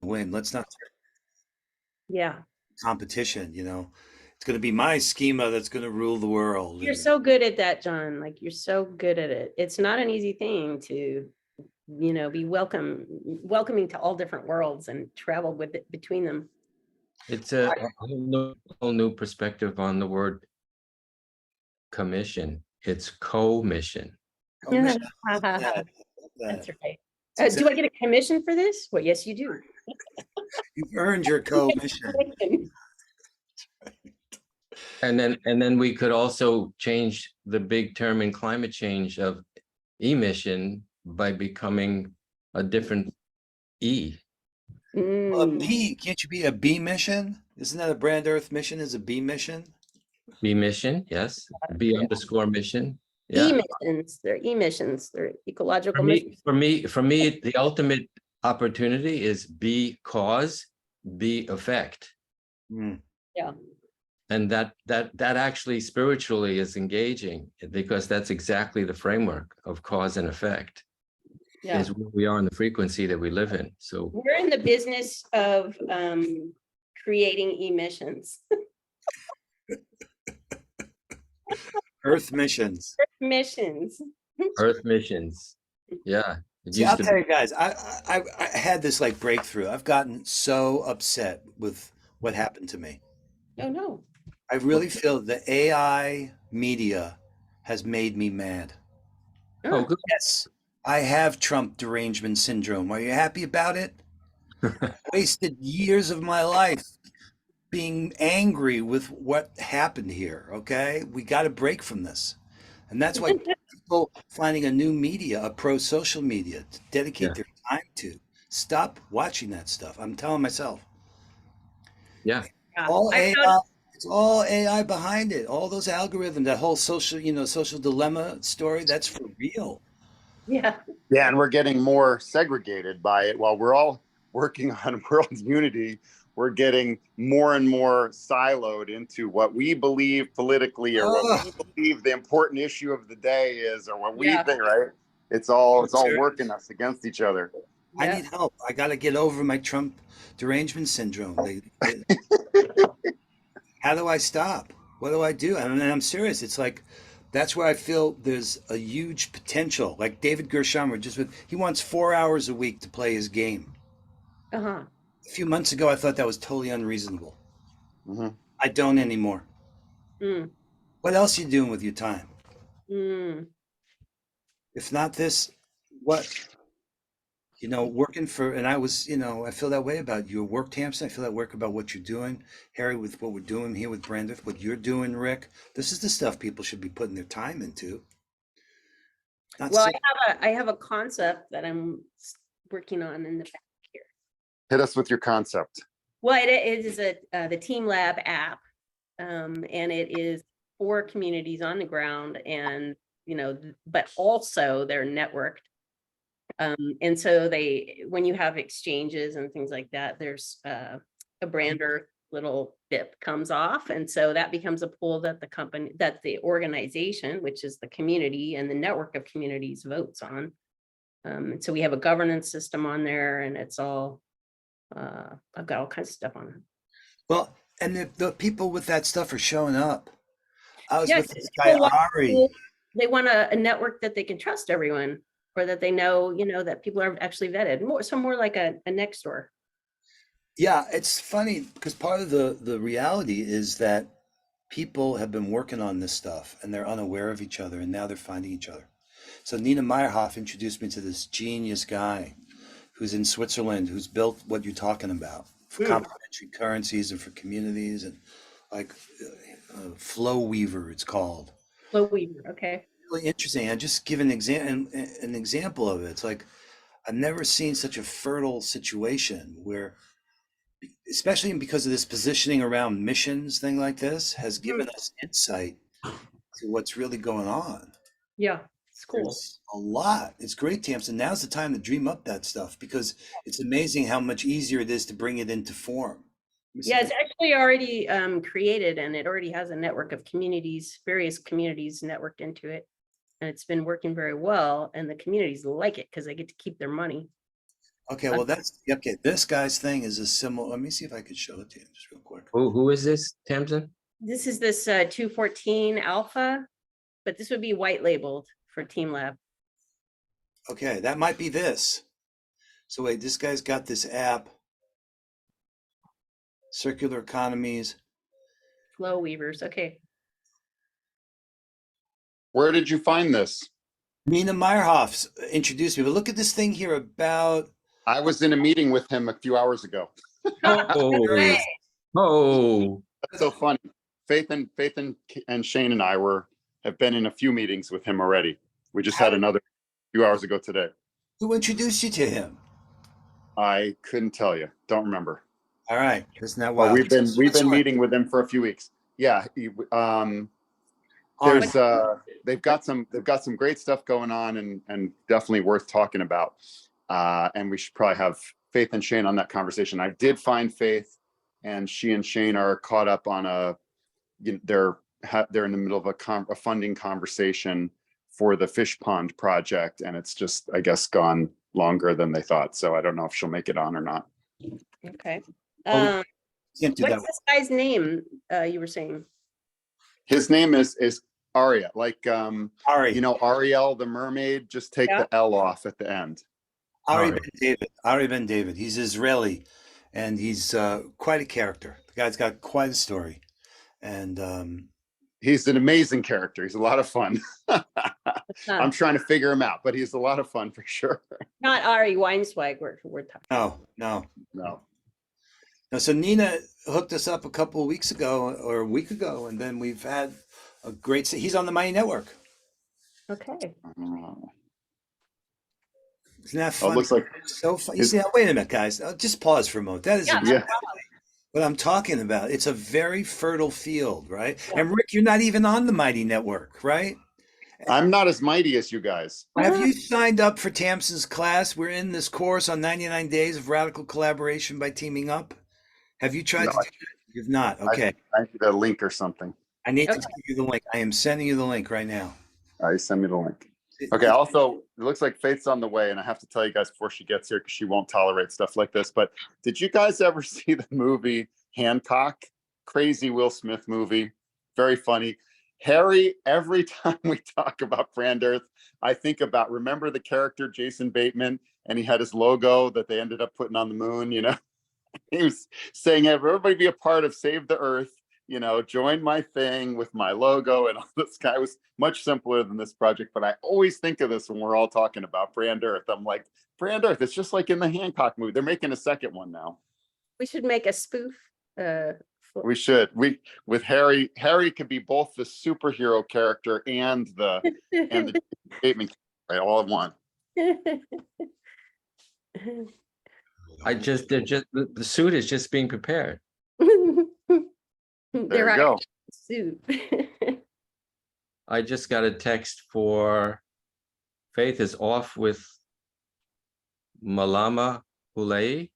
win. Let's not Yeah. competition, It's going to be my schema that's going to rule the world. You're so good at that, John. Like you're so good at it. It's not an easy thing to, be welcoming to all different worlds and travel with it between them. It's a whole new perspective on the word commission. It's co-mission. Commission. That's right. Do I get a commission for this? Well, yes, you do. You've earned your commission. And then we could also change the big term in climate change of emission by becoming a different E. A B, can't you be a B mission? Isn't that a Brand Earth mission is a B mission? B mission, yes. B underscore mission. Yeah. Emissions, they're emissions, they're ecological For me, the ultimate opportunity is B cause, B effect. Yeah. And that actually spiritually is engaging, because that's exactly the framework of cause and effect. Yeah. Is where we are in the frequency that we live in. So we're in the business of creating emissions. Earth missions. Earth missions. Yeah. See, I'll tell you guys, I had this like breakthrough. I've gotten so upset with what happened to me. Oh no. I really feel the AI media has made me mad. Oh, good. Yes, I have Trump derangement syndrome. Are you happy about it? Wasted years of my life being angry with what happened here. Okay, we got to break from this, and that's why people finding a new media, a pro-social media, to dedicate their time to. Stop watching that stuff. I'm telling myself. Yeah. All AI. It's all AI behind it. All those algorithms, that whole social dilemma story. That's for real. Yeah. Yeah, and we're getting more segregated by it. While we're all working on world unity, we're getting more and more siloed into what we believe politically, or what we believe the important issue of the day is, or what we think, right? It's all working us against each other. I need help. I got to get over my Trump derangement syndrome. How do I stop? What do I do? And I'm serious. It's like, that's where I feel there's a huge potential. Like David Gershamer, he wants 4 hours a week to play his game. A few months ago, I thought that was totally unreasonable. I don't anymore. What else are you doing with your time? If not this, what? Working for, and I was, I feel that way about your work, Tamsin. I feel that work about what you're doing, Harry, with what we're doing here with Brand, what you're doing, Rick. This is the stuff people should be putting their time into. Well, I have a concept that I'm working on in the back here. Hit us with your concept. Well, it is the Team Lab app, and it is for communities on the ground, and but also they're networked. And so when you have exchanges and things like that, there's a Brand Earth little bip comes off, and so that becomes a pool that the organization, which is the community and the network of communities, votes on. And so we have a governance system on there, and it's all I've got all kinds of stuff on it. Well, and the people with that stuff are showing up. I was with this guy Ari. They want a network that they can trust everyone, or that they know, that people are actually vetted. More like a next door. Yeah, it's funny because part of the reality is that people have been working on this stuff and they're unaware of each other, and now they're finding each other. So Nina Meyerhoff introduced me to this genius guy who's in Switzerland, who's built what you're talking about for complementary currencies and for communities, and like Flow Weaver, it's called. Flow Weaver, okay. Really interesting. I just give an example of it. It's like, I've never seen such a fertile situation where, especially because of this positioning around missions, thing like this has given us insight to what's really going on. Yeah, it's cool. There's a lot. It's great, Tamsin. Now's the time to dream up that stuff, because it's amazing how much easier it is to bring it into form. Yeah, it's actually already created, and it already has a network of communities, various communities networked into it. And it's been working very well, and the communities like it because they get to keep their money. Okay, well, that's, okay, this guy's thing is a similar, let me see if I could show it to you just real quick. Who is this, Tamsin? This is this 214 alpha, but this would be white labeled for Team Lab. Okay, that might be this. So wait, this guy's got this app, Circular Economies. Flow weavers. Okay. Where did you find this? Nina Meyerhoff introduced me, but look at this thing here about, I was in a meeting with him a few hours ago. Oh, oh, That's so funny. Faith and Shane and I have been in a few meetings with him already. We just had another few hours ago today. who introduced you to him? I couldn't tell you. Don't remember. All right, isn't that Well, wild? we've been Sorry. meeting with him for a few weeks. Yeah. Army. There's they've got some great stuff going on and definitely worth talking about. And we should probably have Faith and Shane on that conversation. I did find Faith, and she and Shane are caught up on they're in the middle of a funding conversation for the fish pond project, and it's just, I guess, gone longer than they thought. So I don't know if she'll make it on or not. Okay. Oh, Can't do What's that. this guy's name? You were saying. His name is Aria, like Ari, Ariel the mermaid. Just take Yeah. the L off at the end. Ari Ari. Ben David. Ari Ben David. He's Israeli, and he's quite a character. The guy's got quite a story, and He's an amazing character. He's a lot of fun. I'm trying to figure him out, but he's a lot of fun for sure. Not Ari Weinswag. We're talking. no. No. No, so Nina hooked us up a couple of weeks ago or a week ago, and then we've had a great. He's on the Mighty Network. Okay. Isn't that Oh, fun? it looks like So fun. You see, now, wait a minute, guys. Just pause for a moment. That is Yeah. exactly yeah. what I'm talking about. It's a very fertile field, right? And Rick, you're not even on the Mighty Network, right? I'm not as mighty as you guys. Have you signed up for Tamsin's class? We're in this course on 99 Days of Radical Collaboration by Teaming Up. Have you tried No, to do that? You've not. Okay. I need a link or something. I need to Okay. give you the link. I am sending you the link right now. All right, send me the link. Okay. Also, it looks like Faith's on the way, and I have to tell you guys before she gets here because she won't tolerate stuff like this. But did you guys ever see the movie Hancock? Crazy Will Smith movie. Very funny. Harry, every time we talk about Brand Earth, I think about, remember the character Jason Bateman, and he had his logo that they ended up putting on the moon, He was saying, everybody be a part of Save the Earth, join my thing with my logo, and all this guy was much simpler than this project. But I always think of this when we're all talking about Brand Earth. I'm like, Brand Earth, it's just like in the Hancock movie. They're making a second one now. We should make a spoof. We should. With Harry could be both the superhero character and the statement right, all in one. The suit is just being prepared. There you go. Suit. I just got a text for Faith is off with Malama Hulei.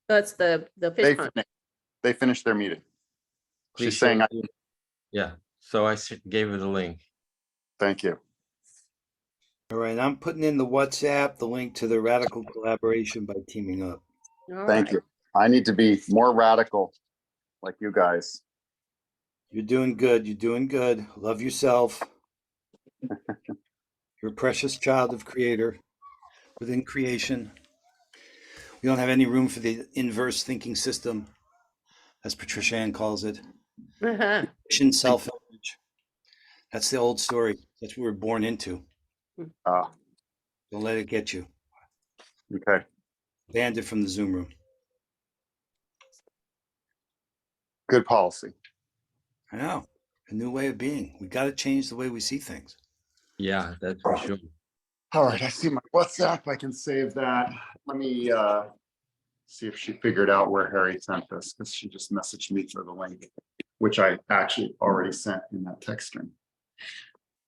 That's the fish pond. They finished their meeting. She's Please saying, show- yeah. So I gave her the link. thank you. All right, I'm putting in the WhatsApp, the link to the Radical Collaboration by Teaming Up. All Thank right. you. I need to be more radical like you guys. You're doing good. You're doing good. Love yourself. You're a precious child of Creator within creation. We don't have any room for the inverse thinking system, as Patricia Ann calls it. Uh-huh. Self-image. That's the old story. That's what we're born into. Ah, Don't let it get you. okay. Banned it from the Zoom room. Good policy. I know. A new way of being. We got to change the way we see things. Yeah, that's for sure. All right, I see my WhatsApp. I can save that. Let me see if she figured out where Harry sent this, because she just messaged me for the link, which I actually already sent in that text string.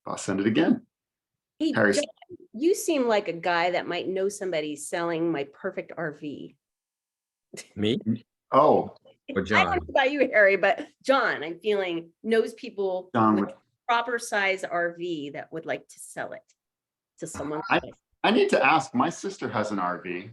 I'll send it again. Hey, Harry. John, you seem like a guy that might know somebody selling my perfect RV. Me Oh, or I don't John? know about you, Harry, but John, I'm feeling knows people John with would. proper size RV that would like to sell it to someone. I need to ask. My sister has an RV.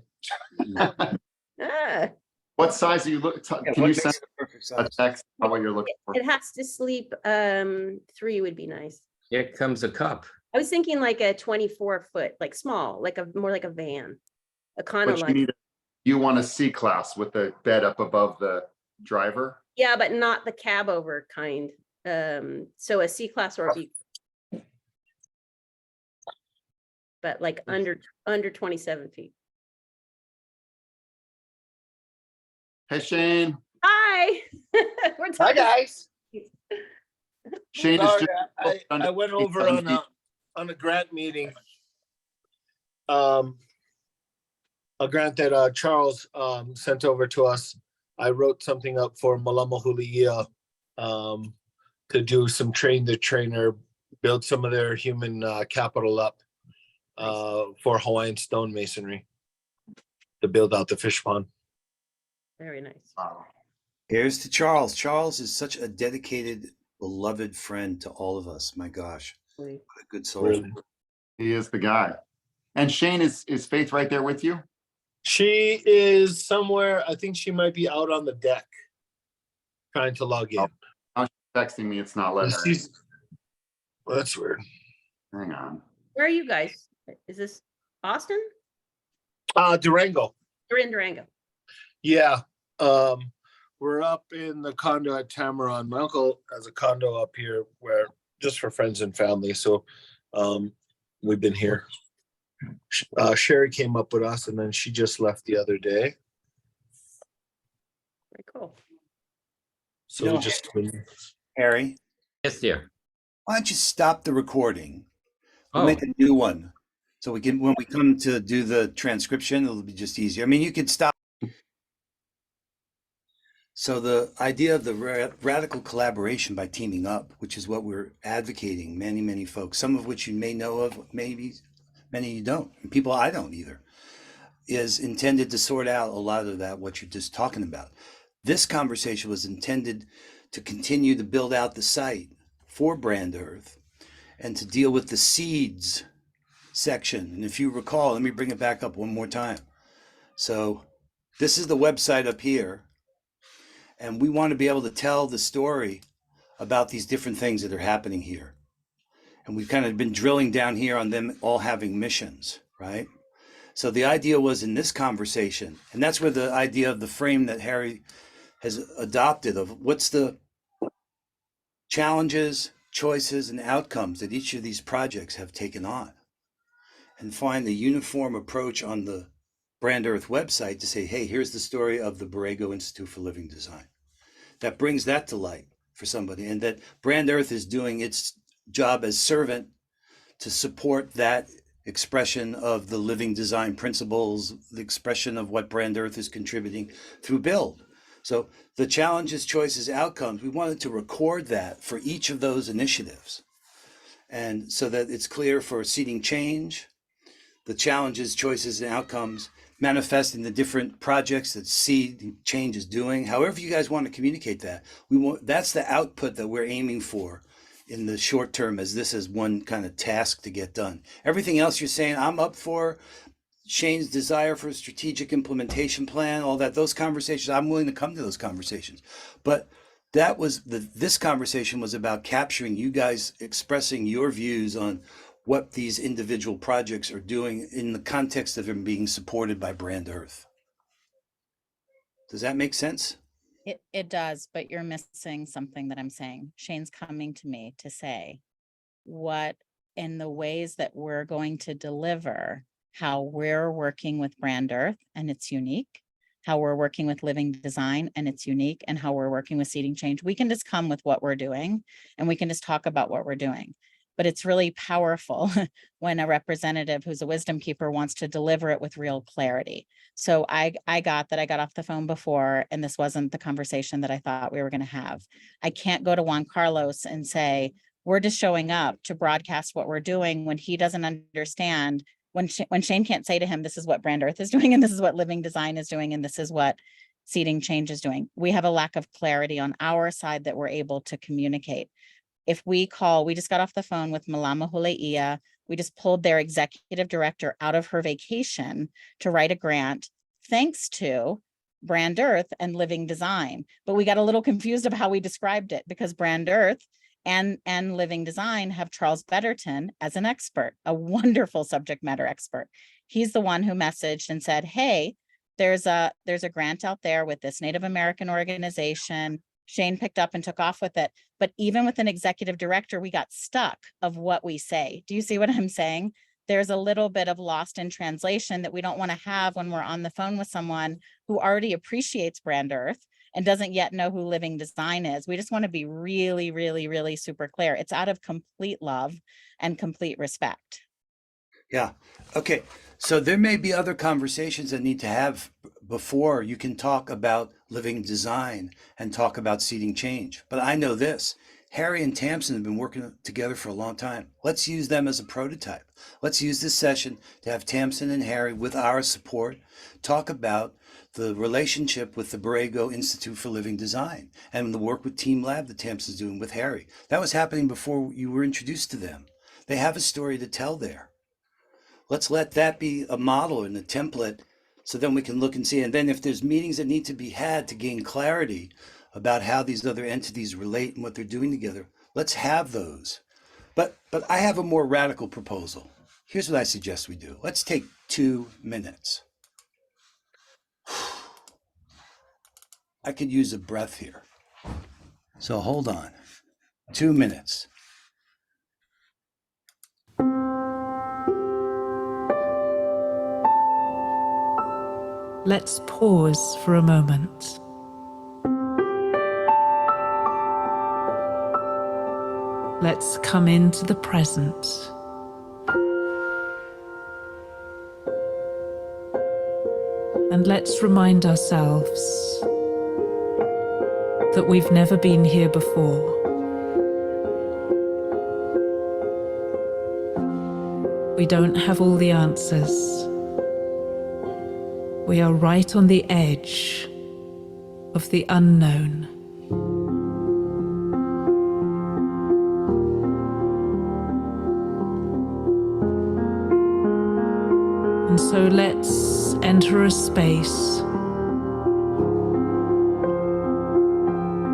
Ah, What size are you looking? Yeah, Can what you makes send the perfect a size? text on what you're looking for? it has to sleep, 3 would be nice. Here comes a cup. I was thinking like a 24-foot, like small, like a more like a van, a kind of But you like, need, you want a C-class with the bed up above the driver? yeah, but not the cab over kind. So a C-class or a B. But like under 27 feet. Hey, Shane. Hi. We're Hi, talking. guys. Shane is Sorry, just. I went over on a grant meeting. A grant that Charles sent over to us. I wrote something up for Malama Hulia to do some train the trainer, build some of their human capital up for Hawaiian stonemasonry to build out the fish pond. Very nice. Here's to Charles. Charles is such a dedicated, beloved friend to all of us. My gosh, what a good soul. Really. He is the guy. And Shane, is Faith right there with you? She is somewhere. I think she might be out on the deck trying to log in. Oh, she's texting me. It's not letting her. Well, that's weird. Hang on. Where are you guys? Is this Austin? Durango. You're in Durango. Yeah. We're up in the condo at Tamaron. My uncle has a condo up here where just for friends and family. So we've been here. Sherry came up with us and then she just left the other day. Very cool. So No. we just Harry, Yes, dear. why don't you stop the recording? We'll Oh, make a new one. So we can, when we come to do the transcription, it'll be just easier. I mean, you can stop. So the idea of the radical collaboration by teaming up, which is what we're advocating, many folks, some of which you may know of, maybe many you don't, and people I don't either, is intended to sort out a lot of that, what you're just talking about. This conversation was intended to continue to build out the site for Brand Earth and to deal with the seeds section. And if you recall, let me bring it back up one more time. So this is the website up here. And we want to be able to tell the story about these different things that are happening here. And we've kind of been drilling down here on them all having missions, right? So the idea was in this conversation, and that's where the idea of the frame that Harry has adopted of what's the challenges, choices, and outcomes that each of these projects have taken on, and find the uniform approach on the Brand Earth website to say, hey, here's the story of the Borrego Institute for Living Design. That brings that to light for somebody, and that Brand Earth is doing its job as servant to support that expression of the living design principles, the expression of what Brand Earth is contributing through Build. So the challenges, choices, outcomes, we wanted to record that for each of those initiatives. And so that it's clear for Seeding Change, the challenges, choices, and outcomes manifest in the different projects that Seed Change is doing. However you guys want to communicate that, that's the output that we're aiming for in the short term, as this is one kind of task to get done. Everything else you're saying, I'm up for. Shane's desire for a strategic implementation plan, all that, those conversations, I'm willing to come to those conversations. But that was this conversation was about capturing you guys expressing your views on what these individual projects are doing in the context of them being supported by Brand Earth. Does that make sense? It does, but you're missing something that I'm saying. Shane's coming to me to say what in the ways that we're going to deliver, how we're working with Brand Earth and it's unique, how we're working with Living Design and it's unique, and how we're working with Seeding Change. We can just come with what we're doing and we can just talk about what we're doing. But it's really powerful when a representative who's a wisdom keeper wants to deliver it with real clarity. So I got off the phone before, and this wasn't the conversation that I thought we were going to have. I can't go to Juan Carlos and say, we're just showing up to broadcast what we're doing when he doesn't understand, when Shane can't say to him, this is what Brand Earth is doing, and this is what Living Design is doing, and this is what Seeding Change is doing. We have a lack of clarity on our side that we're able to communicate. If we just got off the phone with Malama Huleia, We just pulled their executive director out of her vacation to write a grant, thanks to Brand Earth and Living Design. But we got a little confused of how we described it, because Brand Earth and Living Design have Charles Betterton as an expert, a wonderful subject matter expert. He's the one who messaged and said, hey, there's a grant out there with this Native American organization. Shane picked up and took off with it. But even with an executive director, we got stuck of what we say. Do you see what I'm saying? There's a little bit of lost in translation that we don't want to have when we're on the phone with someone who already appreciates Brand Earth and doesn't yet know who Living Design is. We just want to be really, really, really super clear. It's out of complete love and complete respect. Yeah. Okay. So there may be other conversations that need to have before you can talk about Living Design and talk about seeding change. But I know this, Harry and Tamsin have been working together for a long time. Let's use them as a prototype. Let's use this session to have Tamsin and Harry, with our support, talk about the relationship with the Borrego Institute for Living Design and the work with Team Lab that Tamsin's doing with Harry. That was happening before you were introduced to them. They have a story to tell there. Let's let that be a model and a template, so then we can look and see. And then if there's meetings that need to be had to gain clarity about how these other entities relate and what they're doing together, let's have those. But I have a more radical proposal. Here's what I suggest we do. Let's take 2 minutes. I could use a breath here. So hold on. 2 minutes. Let's pause for a moment. Let's come into the present. And let's remind ourselves that we've never been here before. We don't have all the answers. We are right on the edge of the unknown. And so let's enter a space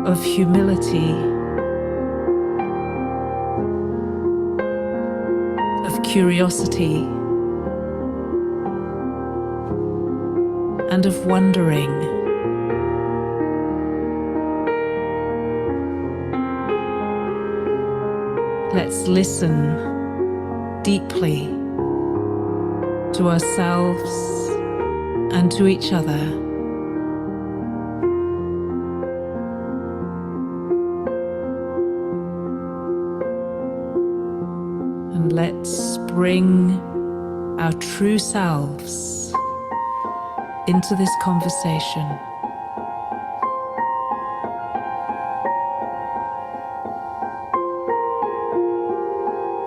of humility, of curiosity, and of wondering. Let's listen deeply to ourselves and to each other. And let's bring our true selves into this conversation.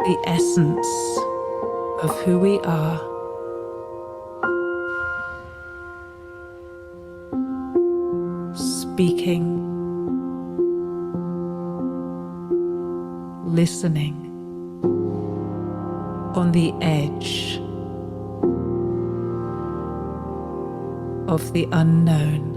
The essence of who we are. Speaking, listening, on the edge of the unknown.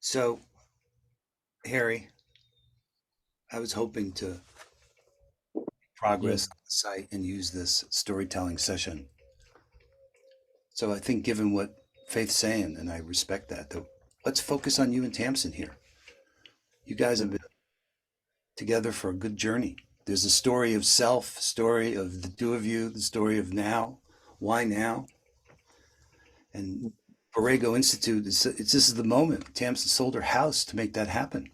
So, Harry, I was hoping to progress the site and use this storytelling session. So I think, given what Faith's saying, and I respect that, though, let's focus on you and Tamsin here. You guys have been together for a good journey. There's a story of self, story of the two of you, the story of now. Why now? And Borrego Institute, this is the moment. Tamsin sold her house to make that happen.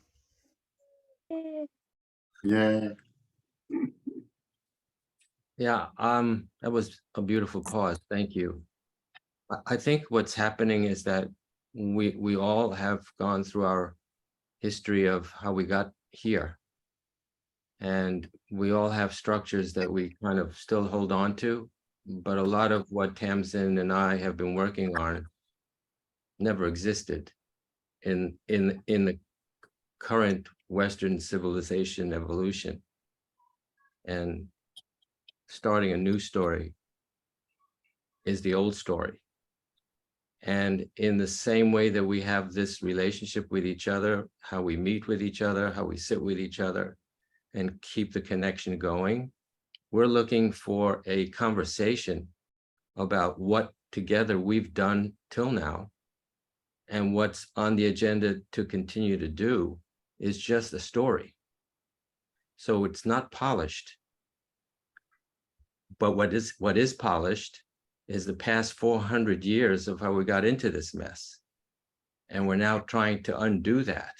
Yeah. Yeah, that was a beautiful pause. Thank you. I think what's happening is that we all have gone through our history of how we got here. And we all have structures that we kind of still hold on to, but a lot of what Tamsin and I have been working on never existed in the current Western civilization evolution. And starting a new story is the old story. And in the same way that we have this relationship with each other, how we meet with each other, how we sit with each other and keep the connection going, we're looking for a conversation about what together we've done till now, and what's on the agenda to continue to do is just a story. So it's not polished, but what is polished is the past 400 years of how we got into this mess. And we're now trying to undo that.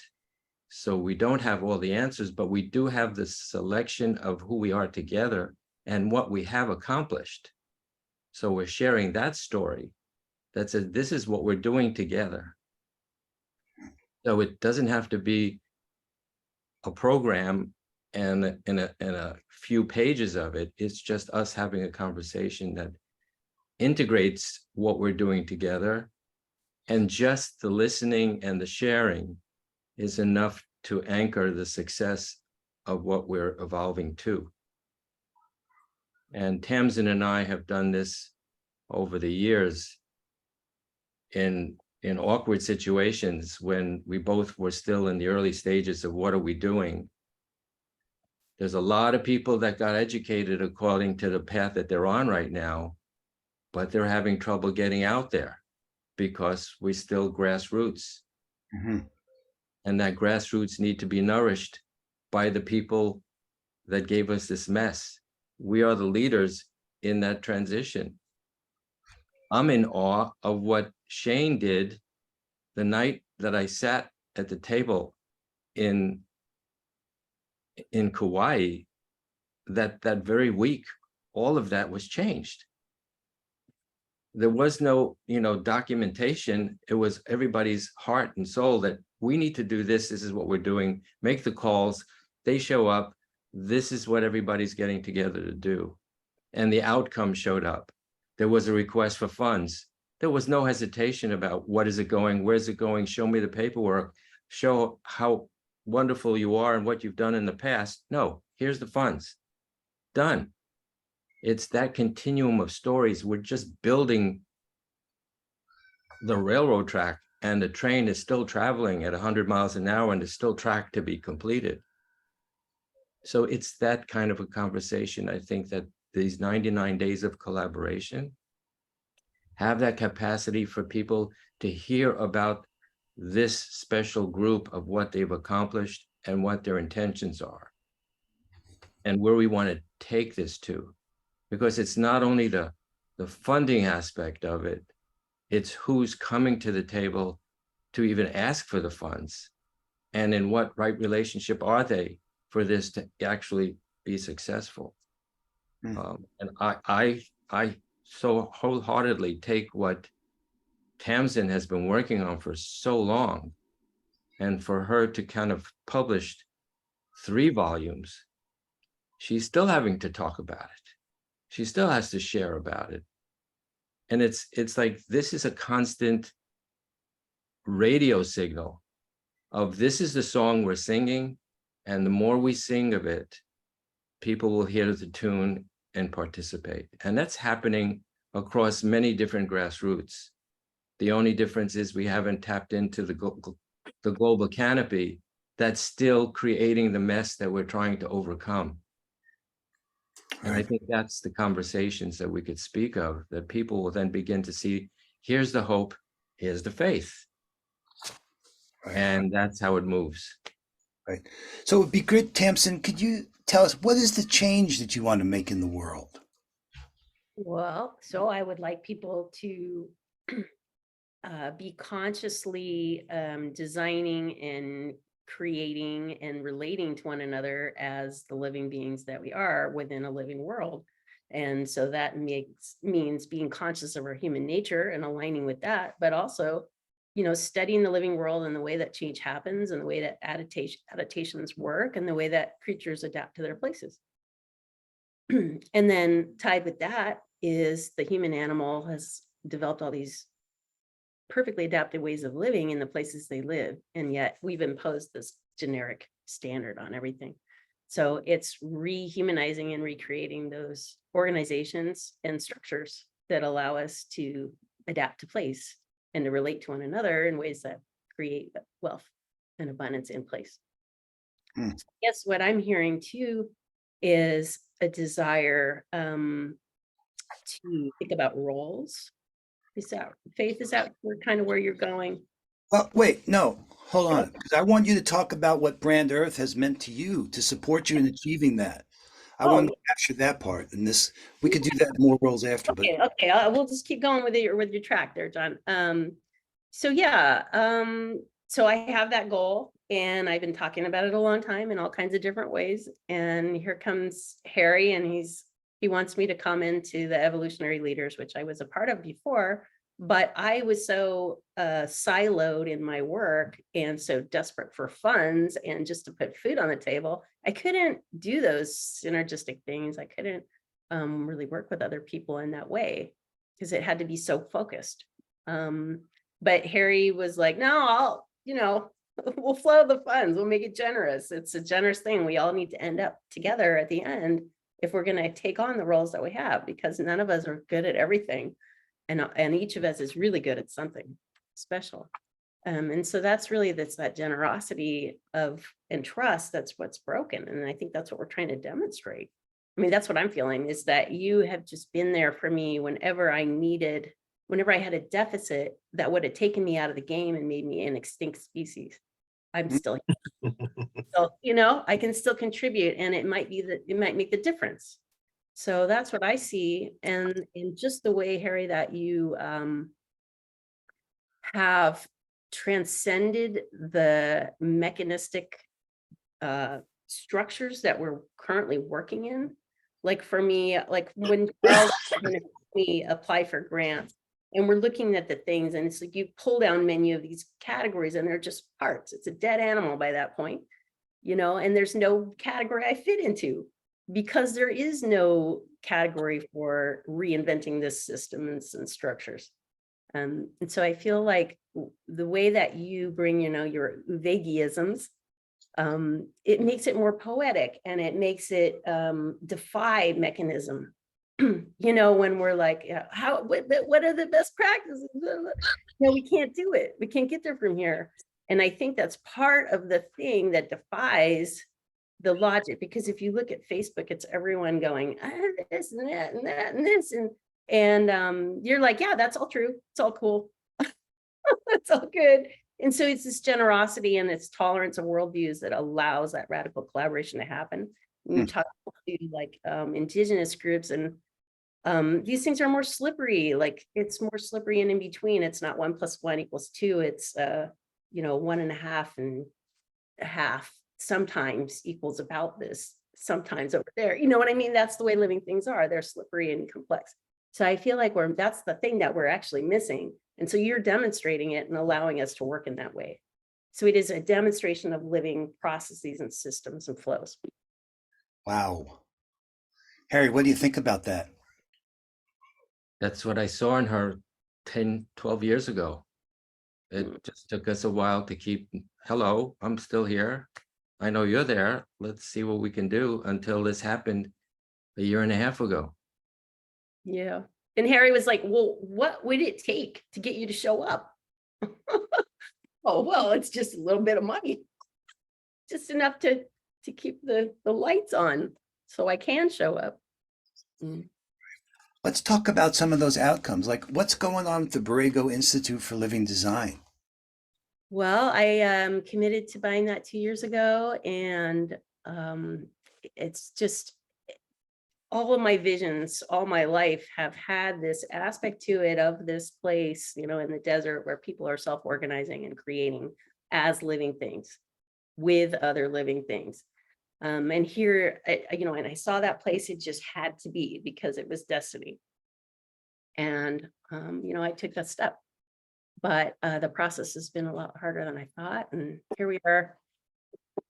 So we don't have all the answers, but we do have the selection of who we are together and what we have accomplished. So we're sharing that story that says, this is what we're doing together. So it doesn't have to be a program and in a few pages of it. It's just us having a conversation that integrates what we're doing together. And just the listening and the sharing is enough to anchor the success of what we're evolving to. And Tamsin and I have done this over the years in awkward situations when we both were still in the early stages of what are we doing. There's a lot of people that got educated according to the path that they're on right now, but they're having trouble getting out there because we're still grassroots. Mm-hmm. And that grassroots need to be nourished by the people that gave us this mess. We are the leaders in that transition. I'm in awe of what Shane did the night that I sat at the table in Kauai. That very week, all of that was changed. There was no, documentation. It was everybody's heart and soul that we need to do this. This is what we're doing. Make the calls. They show up. This is what everybody's getting together to do. And the outcome showed up. There was a request for funds. There was no hesitation about what is it going, where's it going, show me the paperwork, show how wonderful you are and what you've done in the past. No, here's the funds. Done. It's that continuum of stories. We're just building the railroad track, and the train is still traveling at 100 miles an hour and is still track to be completed. So it's that kind of a conversation. I think that these 99 days of collaboration have that capacity for people to hear about this special group of what they've accomplished and what their intentions are and where we want to take this to. Because it's not only the funding aspect of it, it's who's coming to the table to even ask for the funds, and in what right relationship are they for this to actually be successful. And I so wholeheartedly take what Tamsin has been working on for so long, and for her to kind of publish 3 volumes, she's still having to talk about it. She still has to share about it. And it's like, this is a constant radio signal of this is the song we're singing. And the more we sing of it, people will hear the tune and participate. And that's happening across many different grassroots. The only difference is we haven't tapped into the global canopy that's still creating the mess that we're trying to overcome. And I think that's the conversations that we could speak of, that people will then begin to see, here's the hope, here's the faith. Right. And that's how it moves. Right. So it would be great, Tamsin, could you tell us, what is the change that you want to make in the world? Well, so I would like people to be consciously designing and creating and relating to one another as the living beings that we are within a living world, And so that means being conscious of our human nature and aligning with that, but also, you know, studying the living world and the way that change happens and the way that adaptations work and the way that creatures adapt to their places. And then tied with that is the human animal has developed all these perfectly adapted ways of living in the places they live. And yet we've imposed this generic standard on everything. So it's rehumanizing and recreating those organizations and structures that allow us to adapt to place and to relate to one another in ways that create wealth and abundance in place. Hmm. So yes, what I'm hearing too is a desire to think about roles. Faith, is that kind of where you're going? Well, wait, no, hold on, because I want you to talk about what Brand Earth has meant to you to support you in achieving that. I Oh, want to capture that part in this. We could do that in more roles after, but okay. We'll just keep going with your track there, John. So yeah, so I have that goal, and I've been talking about it a long time in all kinds of different ways. And here comes Harry, and he wants me to come into the evolutionary leaders, which I was a part of before, but I was so siloed in my work and so desperate for funds and just to put food on the table, I couldn't do those synergistic things. I couldn't really work with other people in that way because it had to be so focused. But Harry was like, no, we'll flow the funds. We'll make it generous. It's a generous thing. We all need to end up together at the end if we're going to take on the roles that we have, because none of us are good at everything. And each of us is really good at something special. And so that's really that generosity and trust, that's what's broken. And I think that's what we're trying to demonstrate. I mean, that's what I'm feeling, is that you have just been there for me whenever I had a deficit that would have taken me out of the game and made me an extinct species. I'm still here. So, I can still contribute, and it might make the difference. So that's what I see. And in just the way, Harry, that you have transcended the mechanistic structures that we're currently working in. Like for me, like when we apply for grants and we're looking at the things, and it's like you pull down menu of these categories and they're just parts. It's a dead animal by that point, and there's no category I fit into, because there is no category for reinventing this systems and structures. And so I feel like the way that you bring, your Uvegiisms, it makes it more poetic, and it makes it defy mechanism. When we're like, what are the best practices? No, we can't do it. We can't get there from here. And I think that's part of the thing that defies the logic, because if you look at Facebook, it's everyone going, this and that and that and this, and you're like, yeah, that's all true. It's all cool. It's all good. And so it's this generosity and it's tolerance of worldviews that allows that radical collaboration to happen. When you talk to like indigenous groups, and these things are more slippery. Like it's more slippery and in between. It's not 1 + 1 = 2. It's 1.5 and a half sometimes equals about this, sometimes over there. You know what I mean? That's the way living things are. They're slippery and complex. So I feel like that's the thing that we're actually missing. And so you're demonstrating it and allowing us to work in that way. So it is a demonstration of living processes and systems and flows. wow. Harry, what do you think about that? That's what I saw in her 10, 12 years ago. It just took us a while to keep, hello, I'm still here. I know you're there. Let's see what we can do, until this happened a year and a half ago. Yeah. And Harry was like, well, what would it take to get you to show up? Oh, well, it's just a little bit of money. Just enough to keep the lights on so I can show up. Let's talk about some of those outcomes. Like what's going on with the Borrego Institute for Living Design? Well, I committed to buying that 2 years ago, and it's just all of my visions all my life have had this aspect to it of this place, in the desert where people are self-organizing and creating as living things with other living things. And here, and I saw that place, it just had to be because it was destiny. And, I took that step, but the process has been a lot harder than I thought. And here we are,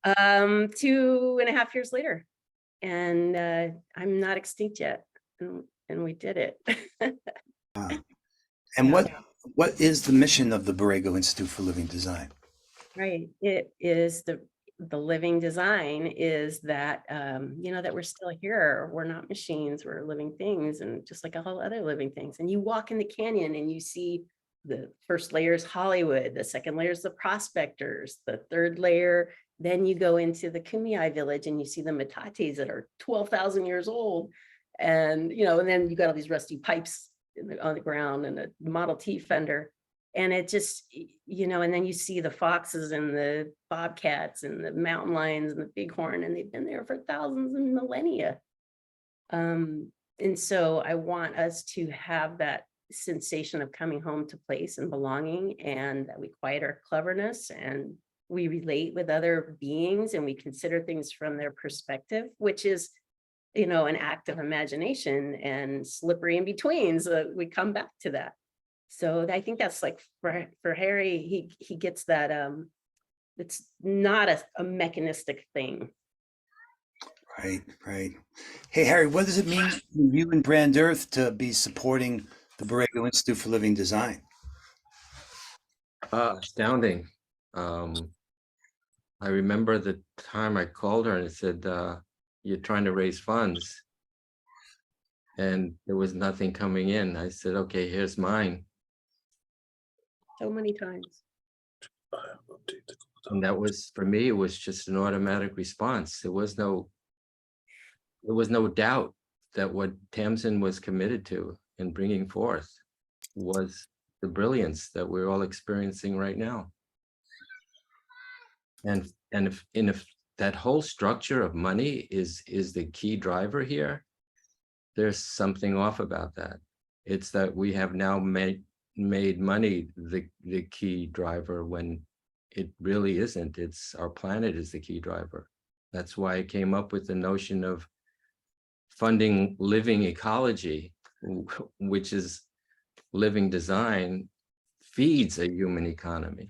2.5 years later, and I'm not extinct yet. And we did it. And Yeah. what is the mission of the Borrego Institute for Living Design? Right. It is the living design is that, that we're still here. We're not machines, we're living things, and just like all other living things. And you walk in the canyon and you see the first layer is Hollywood, the second layer is the prospectors, the third layer, then you go into the Kumeyaay village and you see the metates that are 12,000 years old. And, and then you got all these rusty pipes on the ground and a Model T fender. And it just, and then you see the foxes and the bobcats and the mountain lions and the bighorn, and they've been there for thousands and millennia. And so I want us to have that sensation of coming home to place and belonging, and that we quiet our cleverness and we relate with other beings and we consider things from their perspective, which is, an act of imagination and slippery in between. So we come back to that. So I think that's like for Harry, he gets that it's not a mechanistic thing. Right. Hey, Harry, what does it mean for you and Brand Earth to be supporting the Borrego Institute for Living Design? Astounding. I remember the time I called her and it said, you're trying to raise funds. And there was nothing coming in. I said, okay, here's mine. So many times. And that was, for me, it was just an automatic response. There was no doubt that what Tamsin was committed to in bringing forth was the brilliance that we're all experiencing right now. And if that whole structure of money is the key driver here, there's something off about that. It's that we have now made money the key driver when it really isn't. It's our planet is the key driver. That's why I came up with the notion of funding living ecology, which is living design feeds a human economy.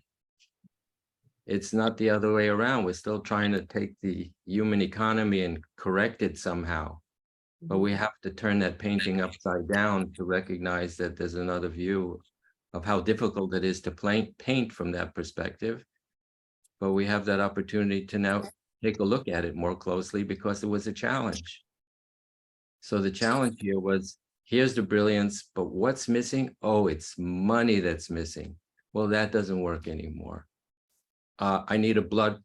It's not the other way around. We're still trying to take the human economy and correct it somehow. But we have to turn that painting upside down to recognize that there's another view of how difficult it is to paint from that perspective. But we have that opportunity to now take a look at it more closely because it was a challenge. So the challenge here was, here's the brilliance, but what's missing? Oh, it's money that's missing. Well, that doesn't work anymore. I need a blood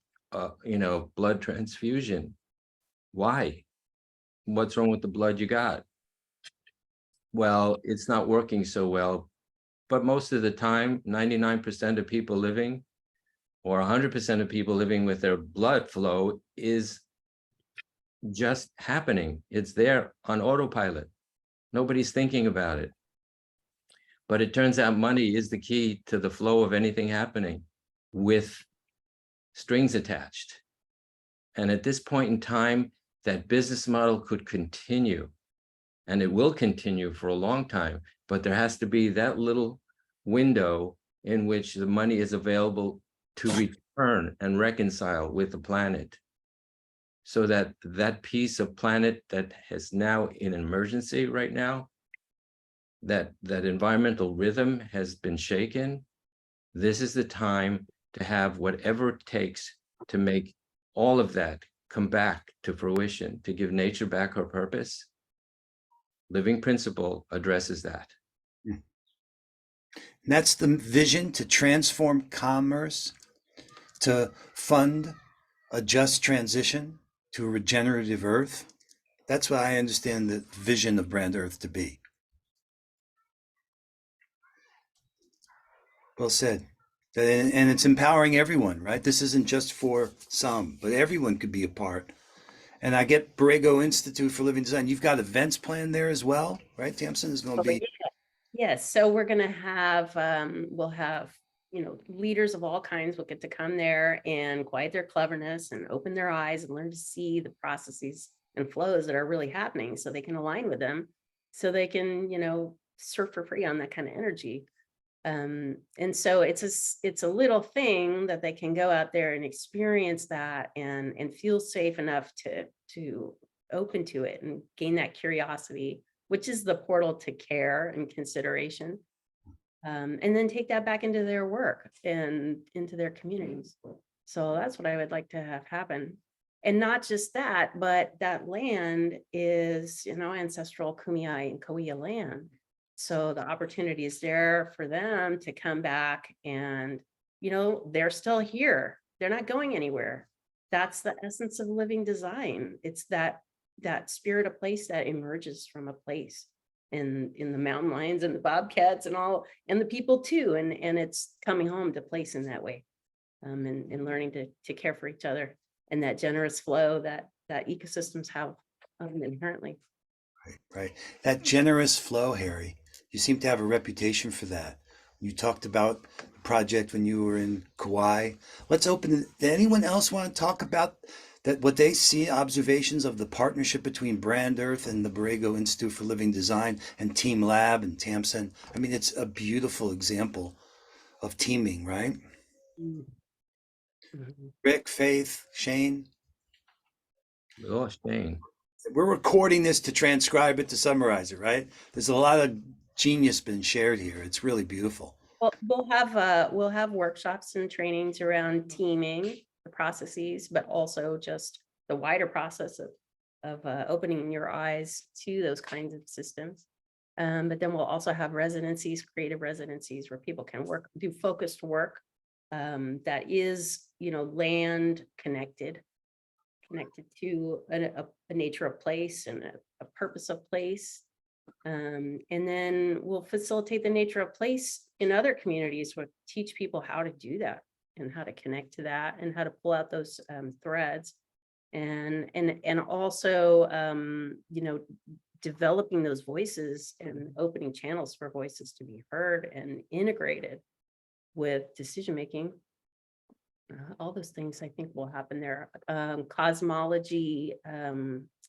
transfusion. Why? What's wrong with the blood you got? Well, it's not working so well. But most of the time, 99% of people living, or 100% of people living with their blood flow is just happening. It's there on autopilot. Nobody's thinking about it. But it turns out money is the key to the flow of anything happening with strings attached. And at this point in time, that business model could continue, and it will continue for a long time, but there has to be that little window in which the money is available to return and reconcile with the planet, so that that piece of planet that is now in emergency right now, that environmental rhythm has been shaken. This is the time to have whatever it takes to make all of that come back to fruition, to give nature back her purpose. Living Principle addresses that. And that's the vision, to transform commerce, to fund a just transition to a regenerative earth. That's what I understand the vision of Brand Earth to be. Well said. And it's empowering everyone, right? This isn't just for some, but everyone could be a part. And I get Borrego Institute for Living Design. You've got events planned there as well, right, Tamsin? Is going to be. Yes, so we're going to have, we'll have, leaders of all kinds will get to come there and quiet their cleverness and open their eyes and learn to see the processes and flows that are really happening so they can align with them, so they can, surf for free on that kind of energy. And so it's a little thing that they can go out there and experience that and feel safe enough to open to it and gain that curiosity, which is the portal to care and consideration. And then take that back into their work and into their communities. So that's what I would like to have happen. And not just that, but that land is, ancestral Kumeyaay and Kauai land. So the opportunity is there for them to come back and, they're still here. They're not going anywhere. That's the essence of living design. It's that spirit of place that emerges from a place. In the mountain lions and the bobcats and all, and the people too. And it's coming home to place in that way. And learning to care for each other and that generous flow that ecosystems have inherently. Right. That generous flow, Harry. You seem to have a reputation for that. You talked about the project when you were in Kauai. Let's open it. Did anyone else want to talk about that, what they see, observations of the partnership between Brand Earth and the Borrego Institute for Living Design and Team Lab and Tamsin? I mean, it's a beautiful example of teaming, right? Mhm. Rick, Faith, Shane. Oh, Shane. We're recording this to transcribe it, to summarize it, right? There's a lot of genius been shared here. It's really beautiful. Well, we'll have workshops and trainings around teaming the processes, but also just the wider process of opening your eyes to those kinds of systems. But then we'll also have residencies, creative residencies, where people can do focused work that is, land connected to a nature of place and a purpose of place. And then we'll facilitate the nature of place in other communities, where teach people how to do that and how to connect to that and how to pull out those threads. And also, developing those voices and opening channels for voices to be heard and integrated with decision-making. All those things I think will happen there. Cosmology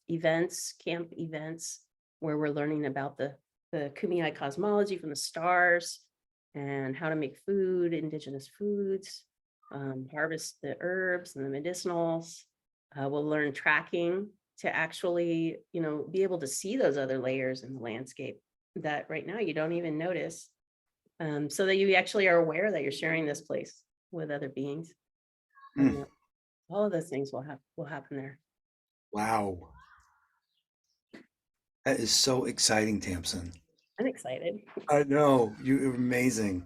events, camp events, where we're learning about the Kumeyaay cosmology from the stars and how to make food, indigenous foods, harvest the herbs and the medicinals. We'll learn tracking to actually, be able to see those other layers in the landscape that right now you don't even notice, so that you actually are aware that you're sharing this place with other beings. And all of those things will happen there. Wow. That is so exciting, Tamsin. I'm excited. I know, you're amazing.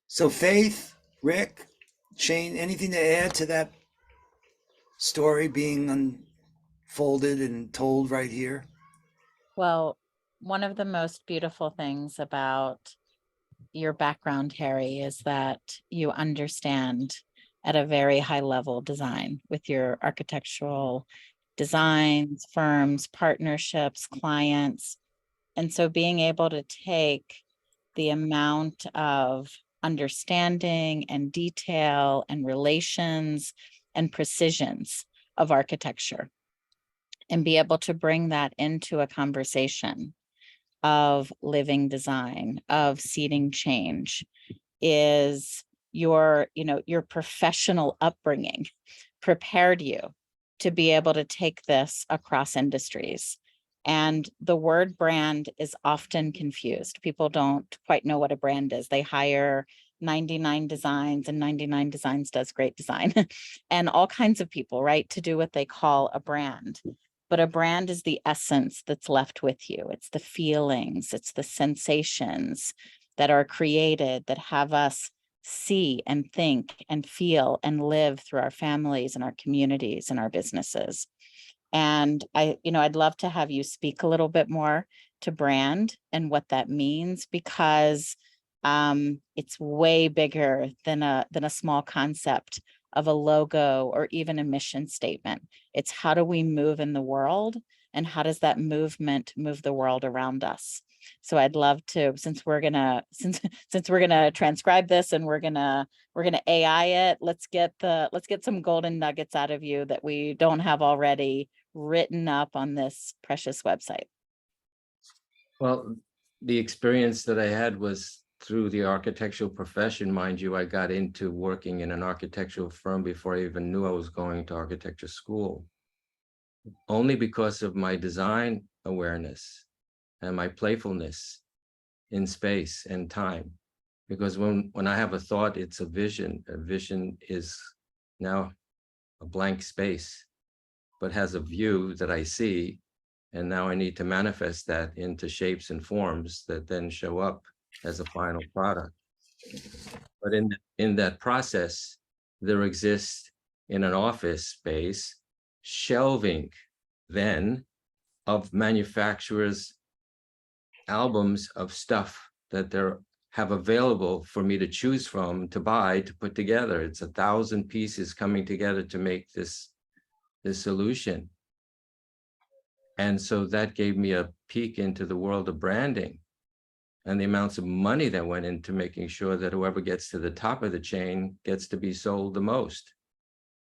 So Faith, Rick, Shane, anything to add to that story being unfolded and told right here? Well, one of the most beautiful things about your background, Harry, is that you understand at a very high level design with your architectural designs, firms, partnerships, clients. And so being able to take the amount of understanding and detail and relations and precisions of architecture and be able to bring that into a conversation of living design, of seeding change, is your professional upbringing prepared you to be able to take this across industries. And the word brand is often confused. People don't quite know what a brand is. They hire 99 Designs, and 99 Designs does great design and all kinds of people, right, to do what they call a brand. But a brand is the essence that's left with you. It's the feelings, it's the sensations that are created that have us see and think and feel and live through our families and our communities and our businesses. And I'd love to have you speak a little bit more to brand and what that means, because it's way bigger than a small concept of a logo or even a mission statement. It's how do we move in the world, and how does that movement move the world around us? So I'd love to, since we're gonna transcribe this and we're gonna AI it, let's get some golden nuggets out of you that we don't have already written up on this precious website. Well, the experience that I had was through the architectural profession. Mind you, I got into working in an architectural firm before I even knew I was going to architecture school, only because of my design awareness and my playfulness in space and time. Because when I have a thought, it's a vision. A vision is now a blank space, but has a view that I see. And now I need to manifest that into shapes and forms that then show up as a final product. But in that process, there exists in an office space shelving then of manufacturers' albums of stuff that they have available for me to choose from, to buy, to put together. It's 1,000 pieces coming together to make this solution. And so that gave me a peek into the world of branding and the amounts of money that went into making sure that whoever gets to the top of the chain gets to be sold the most.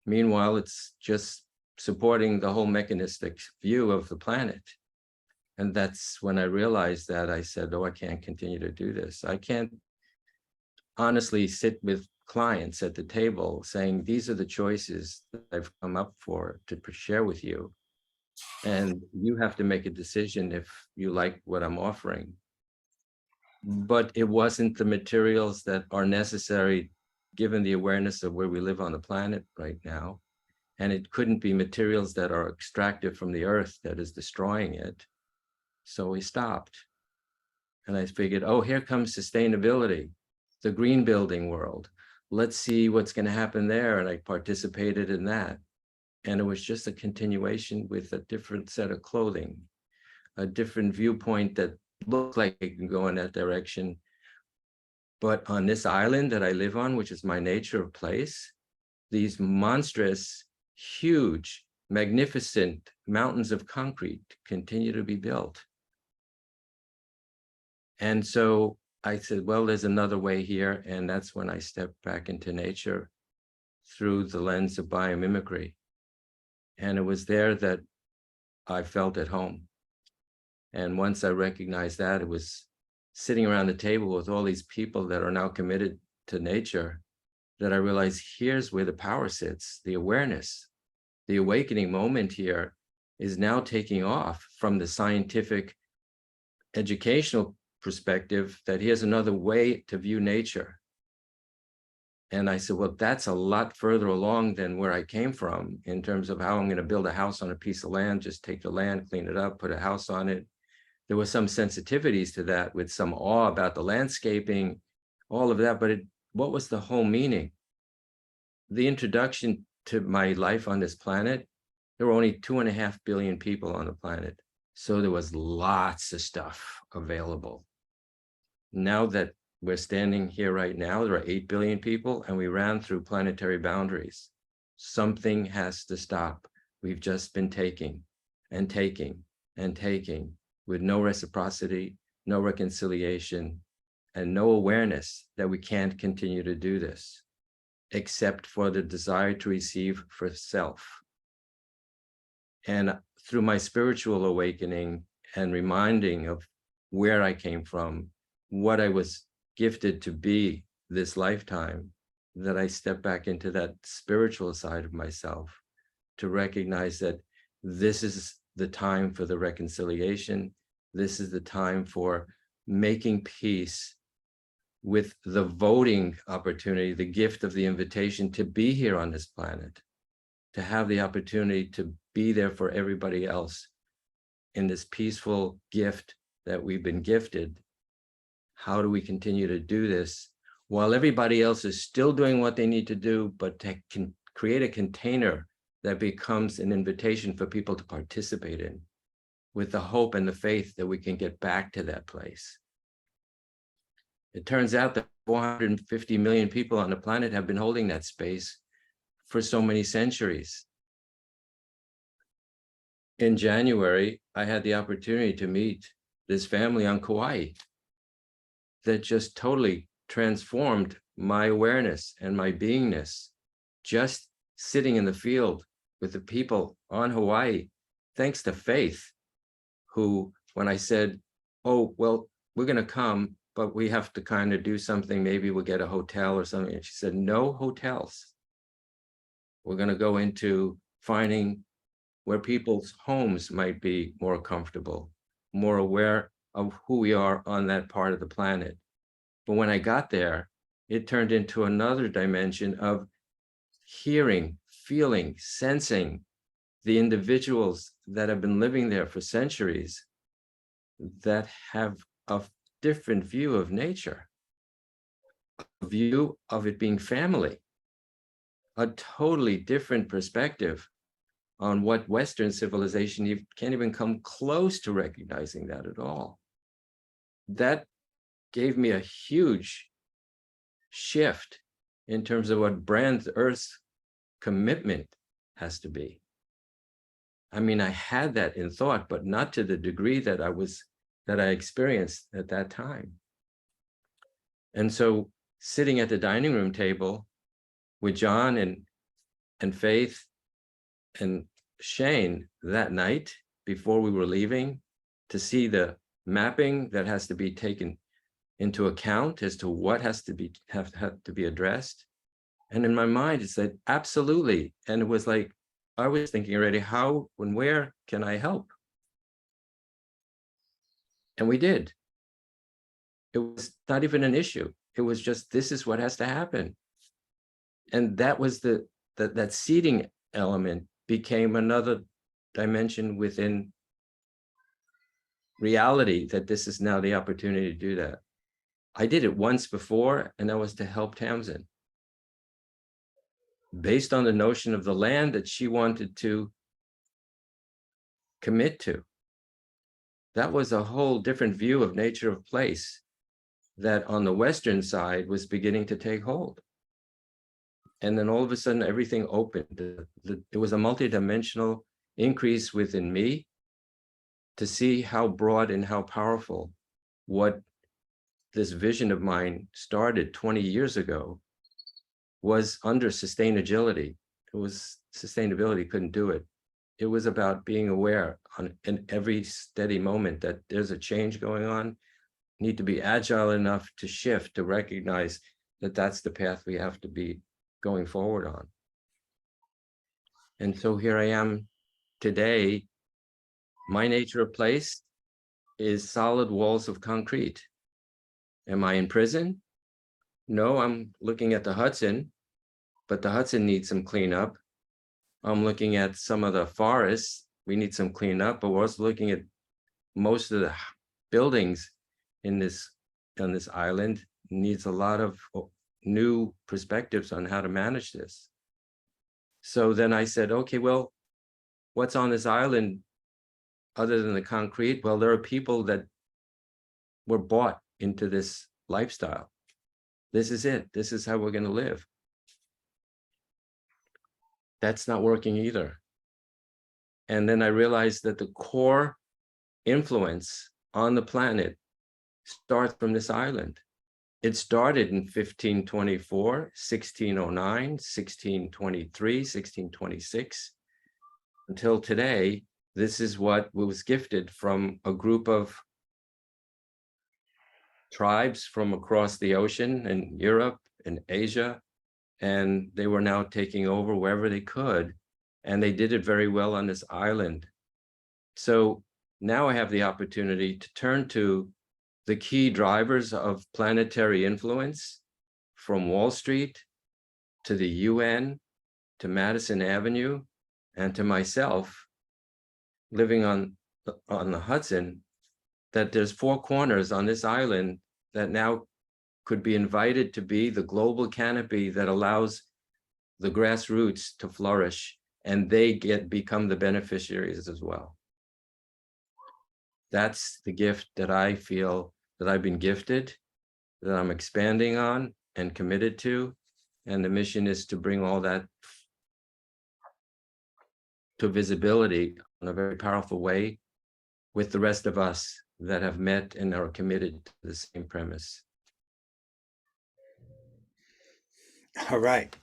Meanwhile, it's just supporting the whole mechanistic view of the planet. And that's when I realized that. I said, oh, I can't continue to do this. I can't honestly sit with clients at the table saying, these are the choices that I've come up for to share with you. And you have to make a decision if you like what I'm offering. But it wasn't the materials that are necessary given the awareness of where we live on the planet right now. And it couldn't be materials that are extracted from the earth that is destroying it. So we stopped. And I figured, oh, here comes sustainability, the green building world. Let's see what's going to happen there. And I participated in that. And it was just a continuation with a different set of clothing, a different viewpoint that looked like it can go in that direction. But on this island that I live on, which is my nature of place, these monstrous, huge, magnificent mountains of concrete continue to be built. And so I said, well, there's another way here. And that's when I stepped back into nature through the lens of biomimicry. And it was there that I felt at home. And once I recognized that, it was sitting around the table with all these people that are now committed to nature, that I realized here's where the power sits, the awareness. The awakening moment here is now taking off from the scientific educational perspective that here's another way to view nature. And I said, well, that's a lot further along than where I came from in terms of how I'm going to build a house on a piece of land, just take the land, clean it up, put a house on it. There were some sensitivities to that with some awe about the landscaping, all of that. But what was the whole meaning? The introduction to my life on this planet, there were only 2.5 billion people on the planet. So there was lots of stuff available. Now that we're standing here right now, there are 8 billion people and we ran through planetary boundaries. Something has to stop. We've just been taking and taking and taking with no reciprocity, no reconciliation, and no awareness that we can't continue to do this, except for the desire to receive for self. And through my spiritual awakening and reminding of where I came from, what I was gifted to be this lifetime, that I step back into that spiritual side of myself to recognize that this is the time for the reconciliation. This is the time for making peace with the voting opportunity, the gift of the invitation to be here on this planet, to have the opportunity to be there for everybody else in this peaceful gift that we've been gifted. How do we continue to do this while everybody else is still doing what they need to do, but to create a container that becomes an invitation for people to participate in, with the hope and the faith that we can get back to that place? It turns out that 450 million people on the planet have been holding that space for so many centuries. In January, I had the opportunity to meet this family on Kauai that just totally transformed my awareness and my beingness. Just sitting in the field with the people on Hawaii, thanks to Faith, who, when I said, oh, well, we're going to come, but we have to kind of do something, maybe we'll get a hotel or something. And she said, no hotels. We're going to go into finding where people's homes might be more comfortable, more aware of who we are on that part of the planet. But when I got there, it turned into another dimension of hearing, feeling, sensing the individuals that have been living there for centuries that have a different view of nature, a view of it being family, a totally different perspective on what Western civilization, you can't even come close to recognizing that at all. That gave me a huge shift in terms of what Brand Earth's commitment has to be. I mean, I had that in thought, but not to the degree that I experienced at that time. And so sitting at the dining room table with John and Faith and Shane that night before we were leaving, to see the mapping that has to be taken into account as to what has to be have to be addressed. And in my mind, it said, absolutely. And it was like, I was thinking already, how and where can I help? And we did. It was not even an issue. It was just, this is what has to happen. And that was that seeding element became another dimension within reality, that this is now the opportunity to do that. I did it once before, and that was to help Tamsin, based on the notion of the land that she wanted to commit to. That was a whole different view of nature of place that on the Western side was beginning to take hold. And then all of a sudden, everything opened. It was a multidimensional increase within me to see how broad and how powerful what this vision of mine started 20 years ago was under sustainability. It was sustainability couldn't do it. It was about being aware in every steady moment that there's a change going on, need to be agile enough to shift, to recognize that that's the path we have to be going forward on. And so here I am today. My nature of place is solid walls of concrete. Am I in prison? No, I'm looking at the Hudson, but the Hudson needs some cleanup. I'm looking at some of the forests. We need some cleanup, but we're also looking at most of the buildings on this island. Needs a lot of new perspectives on how to manage this. So then I said, okay, well, what's on this island other than the concrete? Well, there are people that were bought into this lifestyle. This is it. This is how we're going to live. That's not working either. And then I realized that the core influence on the planet starts from this island. It started in 1524, 1609, 1623, 1626. Until today, this is what was gifted from a group of tribes from across the ocean in Europe and Asia. And they were now taking over wherever they could. And they did it very well on this island. So now I have the opportunity to turn to the key drivers of planetary influence, from Wall Street to the UN, to Madison Avenue, and to myself living on the Hudson, that there's 4 corners on this island that now could be invited to be the global canopy that allows the grassroots to flourish, and they become the beneficiaries as well. That's the gift that I feel that I've been gifted, that I'm expanding on and committed to. And the mission is to bring all that to visibility in a very powerful way with the rest of us that have met and are committed to the same premise. All right.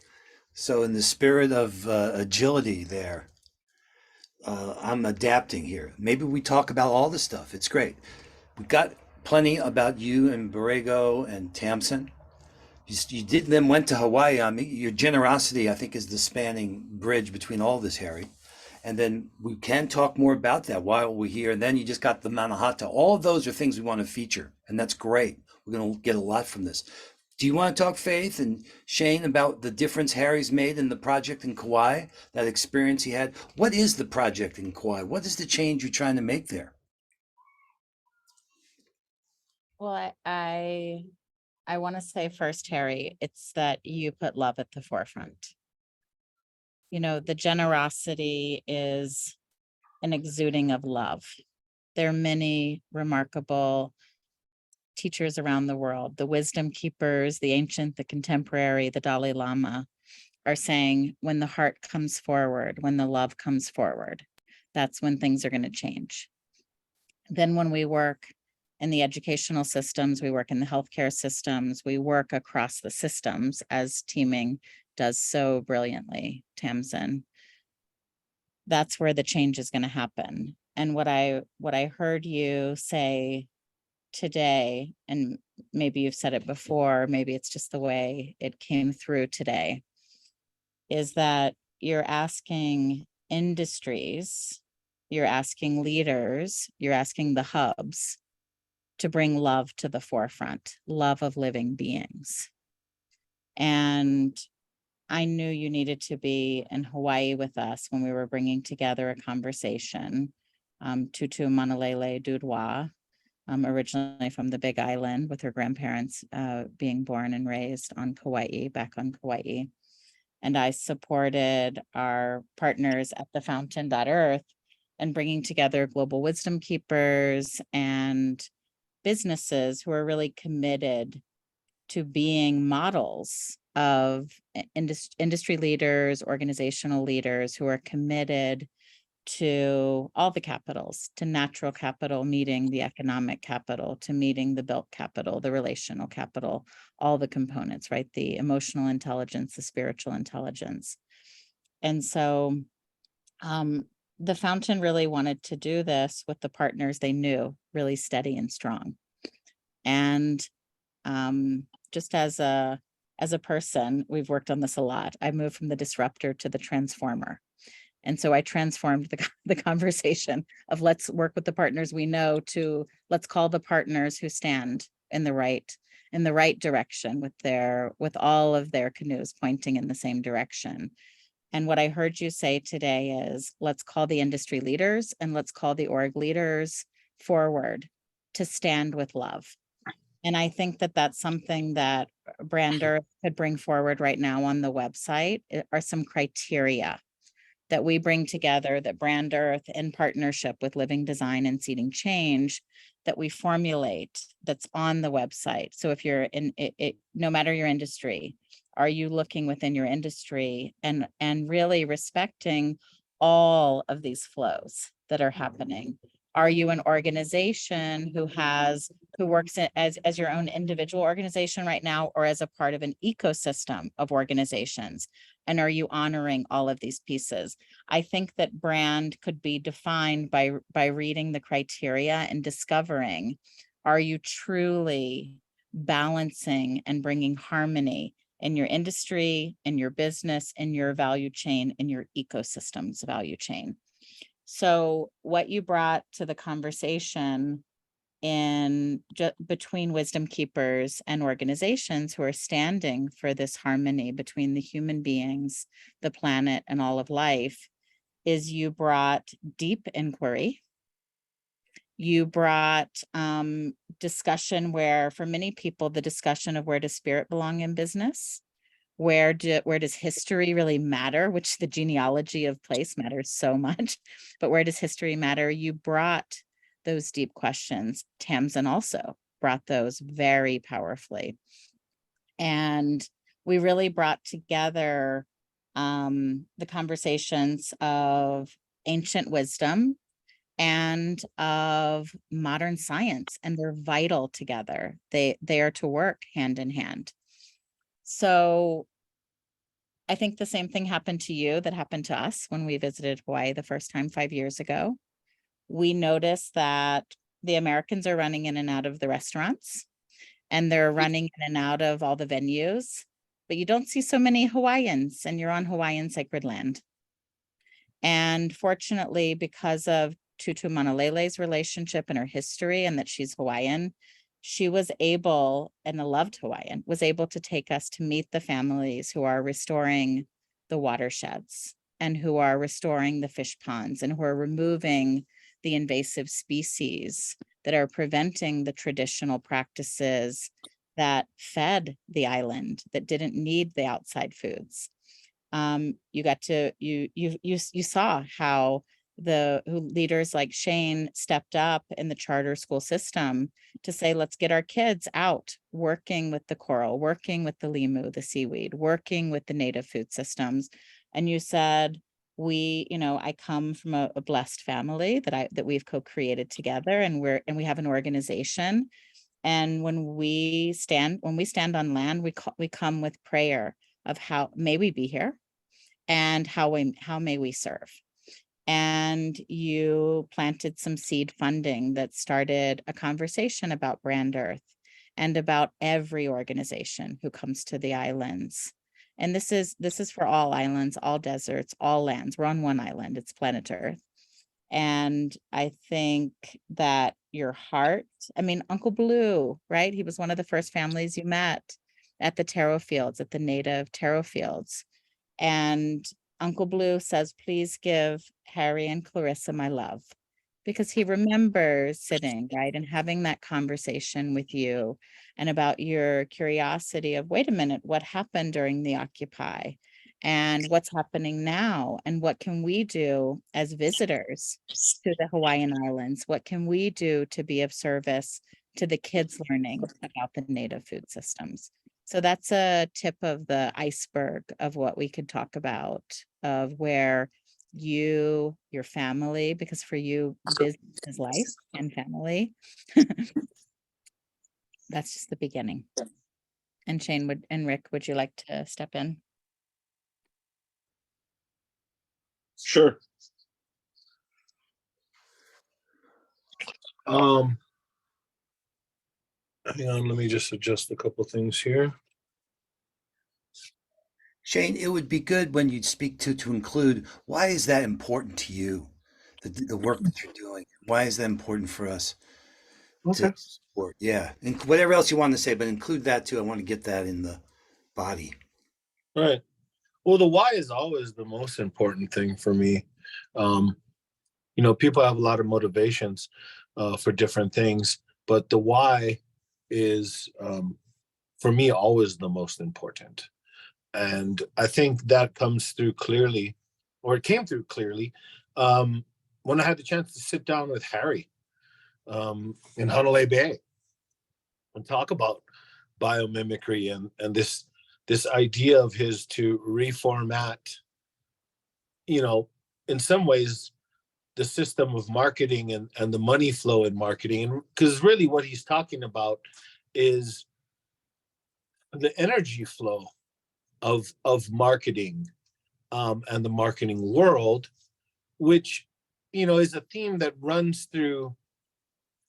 So in the spirit of agility there, I'm adapting here. Maybe we talk about all the stuff. It's great. We've got plenty about you and Borrego and Tamsin. You did then went to Hawaii. I mean, your generosity, I think, is the spanning bridge between all this, Harry. And then we can talk more about that while we're here. And then you just got the Manahata. All of those are things we want to feature, and that's great. We're going to get a lot from this. Do you want to talk, Faith and Shane, about the difference Harry's made in the project in Kauai, that experience he had? What is the project in Kauai? What is the change you're trying to make there? Well, I want to say first, Harry, it's that you put love at the forefront. You know, the generosity is an exuding of love. There are many remarkable teachers around the world, the wisdom keepers, the ancient, the contemporary, the Dalai Lama, are saying when the heart comes forward, when the love comes forward, that's when things are going to change. Then when we work in the educational systems, we work in the healthcare systems, we work across the systems, as teaming does so brilliantly, Tamsin. That's where the change is going to happen. And what I heard you say today, and maybe you've said it before, maybe it's just the way it came through today, is that you're asking industries, you're asking leaders, you're asking the hubs to bring love to the forefront, love of living beings. And I knew you needed to be in Hawaii with us when we were bringing together a conversation. Tutu Manalele Dudwa, originally from the Big Island with her grandparents being born and raised on Kauai, back on Kauai. And I supported our partners at the Fountain.Earth and bringing together global wisdom keepers and businesses who are really committed to being models of industry leaders, organizational leaders who are committed to all the capitals, to natural capital meeting the economic capital, to meeting the built capital, the relational capital, all the components, right? The emotional intelligence, the spiritual intelligence. And so the Fountain really wanted to do this with the partners they knew, really steady and strong. And just as a person, we've worked on this a lot. I moved from the disruptor to the transformer. And so I transformed the conversation of let's work with the partners we know to let's call the partners who stand in the right direction with all of their canoes pointing in the same direction. And what I heard you say today is let's call the industry leaders and let's call the org leaders forward to stand with love. And I think that that's something that Brand Earth could bring forward right now on the website are some criteria that we bring together, that Brand Earth in partnership with Living Design and Seeding Change, that we formulate, that's on the website. So if you're in it, no matter your industry, are you looking within your industry and really respecting all of these flows that are happening? Are you an organization who works as your own individual organization right now, or as a part of an ecosystem of organizations? And are you honoring all of these pieces? I think that brand could be defined by reading the criteria and discovering, are you truly balancing and bringing harmony in your industry, in your business, in your value chain, in your ecosystem's value chain? So what you brought to the conversation between wisdom keepers and organizations who are standing for this harmony between the human beings, the planet, and all of life is you brought deep inquiry. You brought discussion where, for many people, the discussion of where does spirit belong in business? Where does history really matter, which the genealogy of place matters so much, but where does history matter? You brought those deep questions. Tamsin also brought those very powerfully. And we really brought together the conversations of ancient wisdom and of modern science, and they're vital together. They are to work hand in hand. So I think the same thing happened to you that happened to us when we visited Hawaii the first time 5 years ago. We noticed that the Americans are running in and out of the restaurants, and they're running in and out of all the venues, but you don't see so many Hawaiians, and you're on Hawaiian sacred land. And fortunately, because of Tutu Manalele's relationship and her history, and that she's Hawaiian, she was able, and a loved Hawaiian, was able to take us to meet the families who are restoring the watersheds, and who are restoring the fish ponds, and who are removing the invasive species that are preventing the traditional practices that fed the island, that didn't need the outside foods. You got to, you saw how leaders like Shane stepped up in the charter school system to say, let's get our kids out working with the coral, working with the limu, the seaweed, working with the native food systems. And you said, I come from a blessed family that we've co-created together, and we have an organization. And when we stand on land, we come with prayer of how may we be here, and how may we serve. And you planted some seed funding that started a conversation about Brand Earth and about every organization who comes to the islands. And this is for all islands, all deserts, all lands. We're on one island, it's planet Earth. And I think that your heart, Uncle Blue, right? He was one of the first families you met at the taro fields, at the native taro fields. And Uncle Blue says, please give Harry and Clarissa my love, because he remembers sitting, right, and having that conversation with you, and about your curiosity of, wait a minute, what happened during the Occupy, and what's happening now, and what can we do as visitors to the Hawaiian Islands? What can we do to be of service to the kids learning about the native food systems? So that's a tip of the iceberg of what we could talk about, of where your family, because for you, business is life and family. That's just the beginning. And Shane and Rick, would you like to step in? Sure. Hang on, let me just adjust a couple things here. Shane, it would be good when you speak to include, why is that important to you? The work that you're doing. Why is that important for us to Okay. support? Yeah. And whatever else you want to say, but include that too. I want to get that in the body. Right. Well, the why is always the most important thing for me. People have a lot of motivations for different things, but the why is, for me, always the most important. And I think that comes through clearly, or it came through clearly, when I had the chance to sit down with Harry in Hanalei Bay and talk about biomimicry and this idea of his to reformat, in some ways, the system of marketing and the money flow in marketing. And because really what he's talking about is the energy flow of marketing and the marketing world, which is a theme that runs through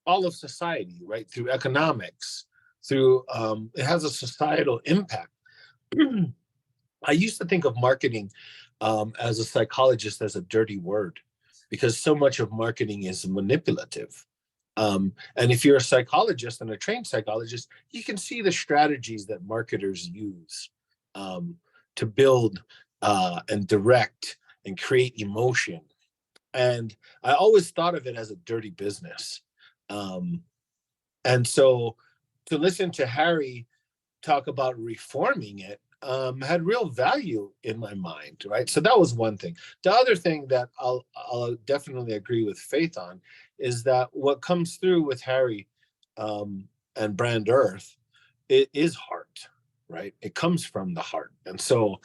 all of society, right? Through economics, through it has a societal impact. I used to think of marketing as a psychologist as a dirty word, because so much of marketing is manipulative. And if you're a psychologist and a trained psychologist, you can see the strategies that marketers use to build and direct and create emotion. And I always thought of it as a dirty business. And so to listen to Harry talk about reforming it had real value in my mind, right? So that was one thing. The other thing that I'll definitely agree with Faith on is that what comes through with Harry and Brand Earth, it is heart, right? It comes from the heart. And so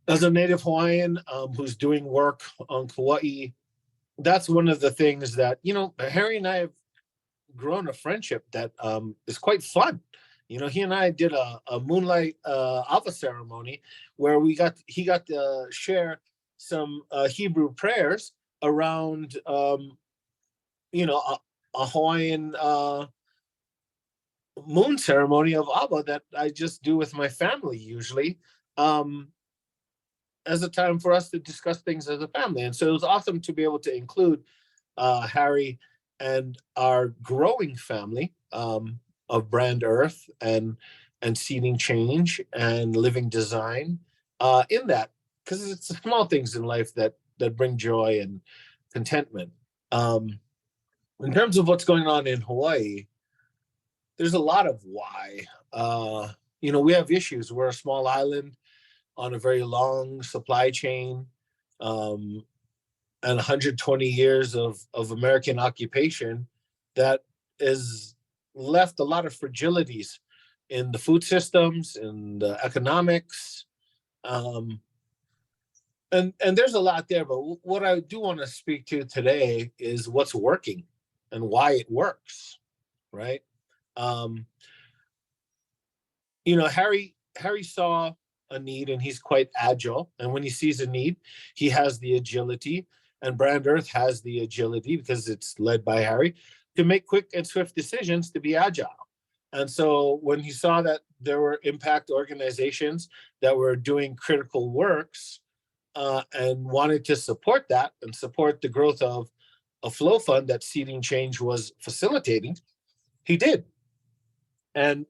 as a Native Hawaiian who's doing work on Kauai, that's one of the things that, Harry and I have grown a friendship that is quite fun. He and I did a moonlight Ava ceremony where he got to share some Hebrew prayers around, a Hawaiian moon ceremony of Abba that I just do with my family usually, as a time for us to discuss things as a family. And so it was awesome to be able to include Harry and our growing family of Brand Earth and Seeding Change and Living Design in that, because it's the small things in life that bring joy and contentment. In terms of what's going on in Hawaii, there's a lot of why. We have issues. We're a small island on a very long supply chain, and 120 years of American occupation that has left a lot of fragilities in the food systems, in the economics, and there's a lot there. But what I do want to speak to today is what's working and why it works, right? Harry saw a need and he's quite agile. And when he sees a need, he has the agility, and Brand Earth has the agility because it's led by Harry to make quick and swift decisions to be agile. And so when he saw that there were impact organizations that were doing critical works and wanted to support that and support the growth of a flow fund that Seeding Change was facilitating, he did. And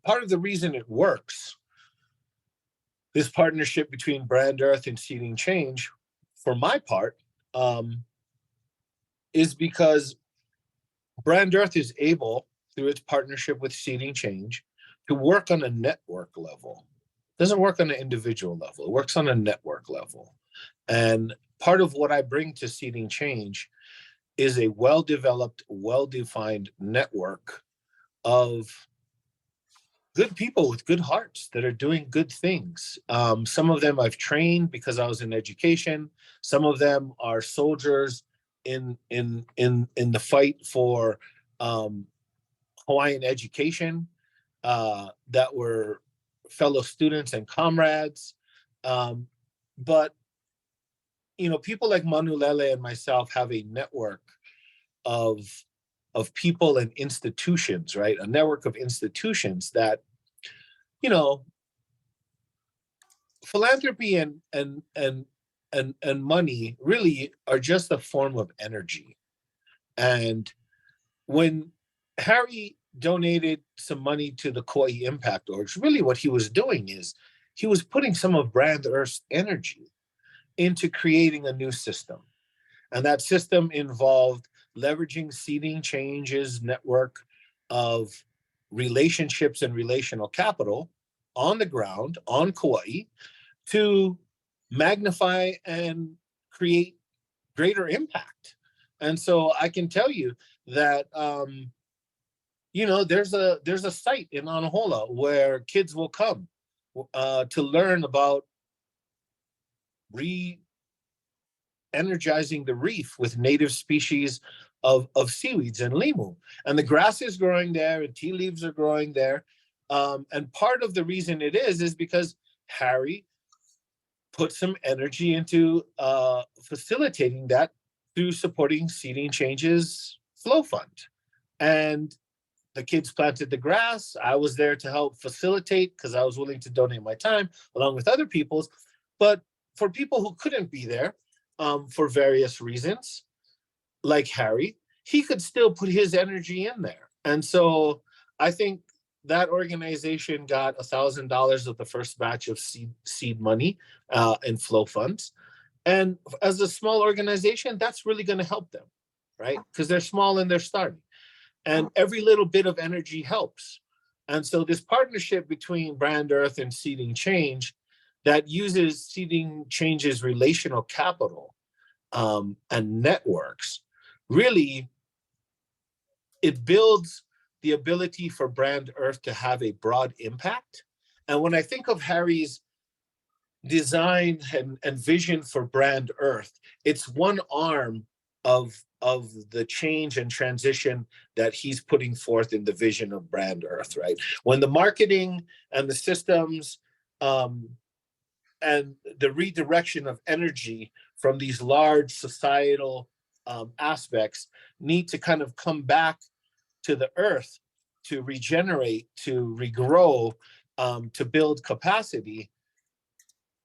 part of the reason it works, this partnership between Brand Earth and Seeding Change, for my part, is because Brand Earth is able, through its partnership with Seeding Change, to work on a network level. It doesn't work on an individual level. It works on a network level. And part of what I bring to Seeding Change is a well-developed, well-defined network of good people with good hearts that are doing good things. Some of them I've trained because I was in education. Some of them are soldiers in the fight for Hawaiian education that were fellow students and comrades. But people like Manulele and myself have a network of people and institutions, right? A network of institutions that, philanthropy and money really are just a form of energy. And when Harry donated some money to the Kauai Impact Orgs, really what he was doing is he was putting some of Brand Earth's energy into creating a new system. And that system involved leveraging Seeding Change's network of relationships and relational capital on the ground, on Kauai, to magnify and create greater impact. And so I can tell you that, there's a site in Anahola where kids will come to learn about re-energizing the reef with native species of seaweeds and limu. And the grass is growing there and tea leaves are growing there. And part of the reason it is because Harry put some energy into facilitating that through supporting Seeding Change's Flow Fund. And the kids planted the grass. I was there to help facilitate because I was willing to donate my time along with other people's. But for people who couldn't be there for various reasons, like Harry, he could still put his energy in there. And so I think that organization got $1,000 of the first batch of seed money and flow funds. And as a small organization, that's really going to help them, right? Because they're small and they're starting. And every little bit of energy helps. And so this partnership between Brand Earth and Seeding Change that uses Seeding Change's relational capital and networks, really, it builds the ability for Brand Earth to have a broad impact. And when I think of Harry's design and vision for Brand Earth, it's one arm of the change and transition that he's putting forth in the vision of Brand Earth, right? When the marketing and the systems and the redirection of energy from these large societal aspects need to kind of come back to the earth to regenerate, to regrow, to build capacity.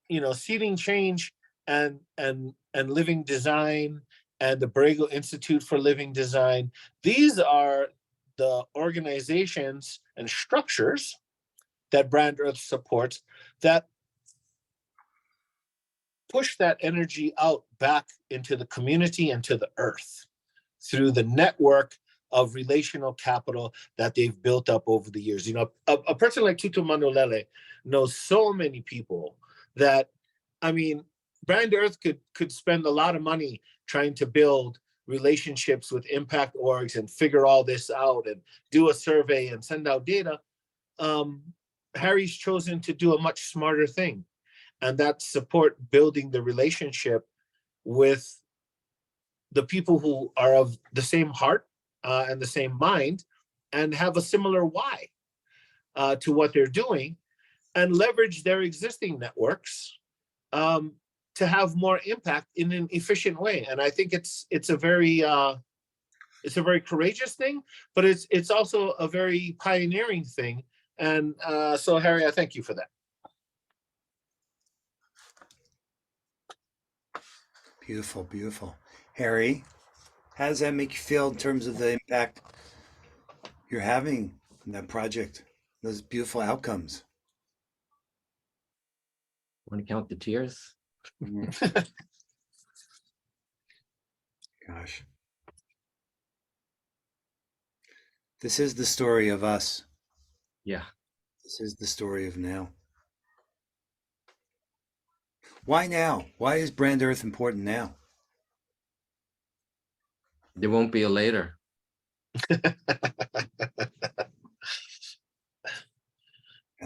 You know, Seeding Change and Living Design and the Borrego Institute for Living Design, these are the organizations and structures that Brand Earth supports that push that energy out back into the community and to the earth through the network of relational capital that they've built up over the years. You know, a person like Tutu Manolele knows so many people that, I mean, Brand Earth could spend a lot of money trying to build relationships with impact orgs and figure all this out and do a survey and send out data. Harry's chosen to do a much smarter thing, and that's support building the relationship with the people who are of the same heart and the same mind and have a similar why to what they're doing, and leverage their existing networks to have more impact in an efficient way. And I think it's a very courageous thing, but it's also a very pioneering thing. And so, Harry, I thank you for that. Beautiful, beautiful. Harry, how does that make you feel in terms of the impact you're having in that project, those beautiful outcomes? Want to count the tears? Gosh. This is the story of us. Yeah. This is the story of now. Why now? Why is Brand Earth important now? There won't be a later.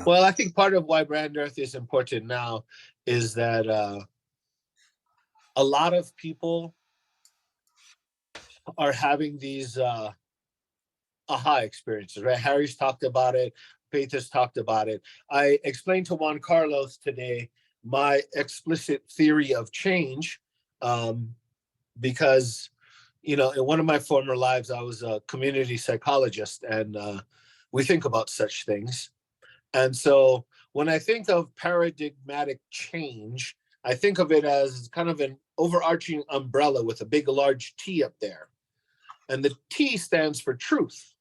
Well, I think part of why Brand Earth is important now is that a lot of people are having these aha experiences, right? Harry's talked about it. Peter's talked about it. I explained to Juan Carlos today my explicit theory of change because, you know, in one of my former lives, I was a community psychologist, and we think about such things. And so when I think of paradigmatic change, I think of it as kind of an overarching umbrella with a big, large T up there. And the T stands for truth.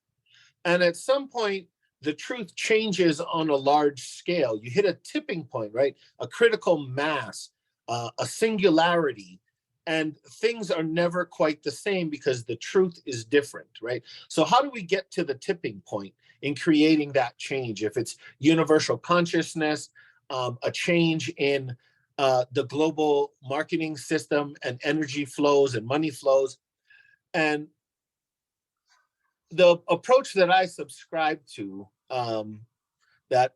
And at some point, the truth changes on a large scale. You hit a tipping point, right? A critical mass, a singularity, and things are never quite the same because the truth is different, right? So how do we get to the tipping point in creating that change? If it's universal consciousness, a change in the global marketing system and energy flows and money flows. And the approach that I subscribe to, that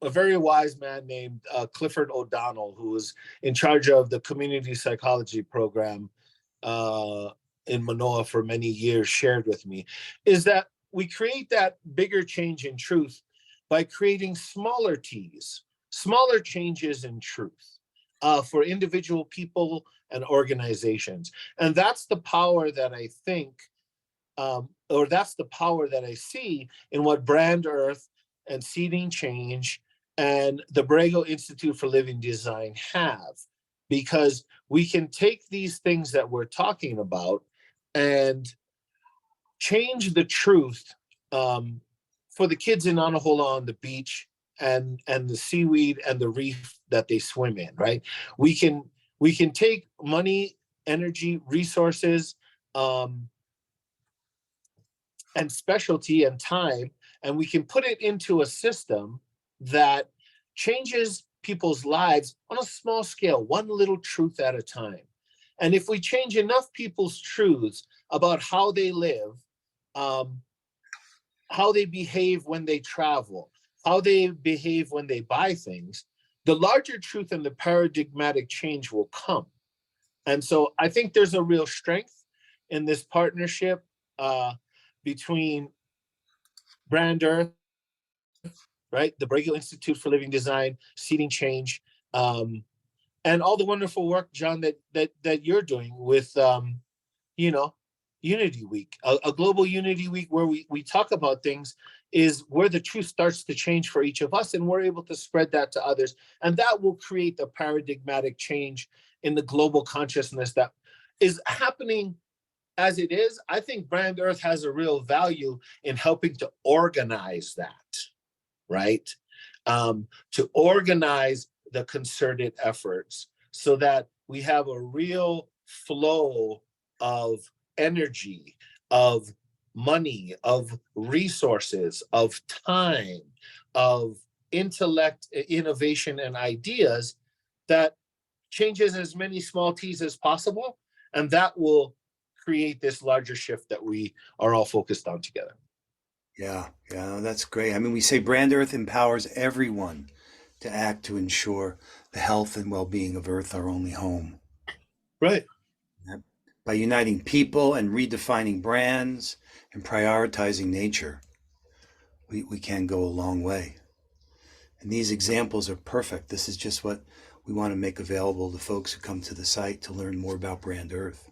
a very wise man named Clifford O'Donnell, who was in charge of the community psychology program in Manoa for many years, shared with me, is that we create that bigger change in truth by creating smaller T's, smaller changes in truth for individual people and organizations. And that's the power that I think, or that's the power that I see in what Brand Earth and Seeding Change and the Borrego Institute for Living Design have, because we can take these things that we're talking about and change the truth for the kids in Anahola on the beach and the seaweed and the reef that they swim in, right? We can take money, energy, resources, and specialty and time, and we can put it into a system that changes people's lives on a small scale, one little truth at a time. And if we change enough people's truths about how they live, how they behave when they travel, how they behave when they buy things, the larger truth and the paradigmatic change will come. And so I think there's a real strength in this partnership between Brand Earth, right? The Braille Institute for Living Design, Seeding Change, and all the wonderful work, John, that you're doing with, you know, Unity Week, a global Unity Week where we talk about things is where the truth starts to change for each of us, and we're able to spread that to others. And that will create the paradigmatic change in the global consciousness that is happening as it is. I think Brand Earth has a real value in helping to organize that, right? To organize the concerted efforts so that we have a real flow of energy, of money, of resources, of time, of intellect, innovation, and ideas that changes as many small t's as possible. And that will create this larger shift that we are all focused on together. Yeah, yeah, that's great. I mean, we say Brand Earth empowers everyone to act to ensure the health and well-being of Earth, our only home. Right. By uniting people and redefining brands and prioritizing nature, we can go a long way. And these examples are perfect. This is just what we want to make available to folks who come to the site to learn more about Brand Earth.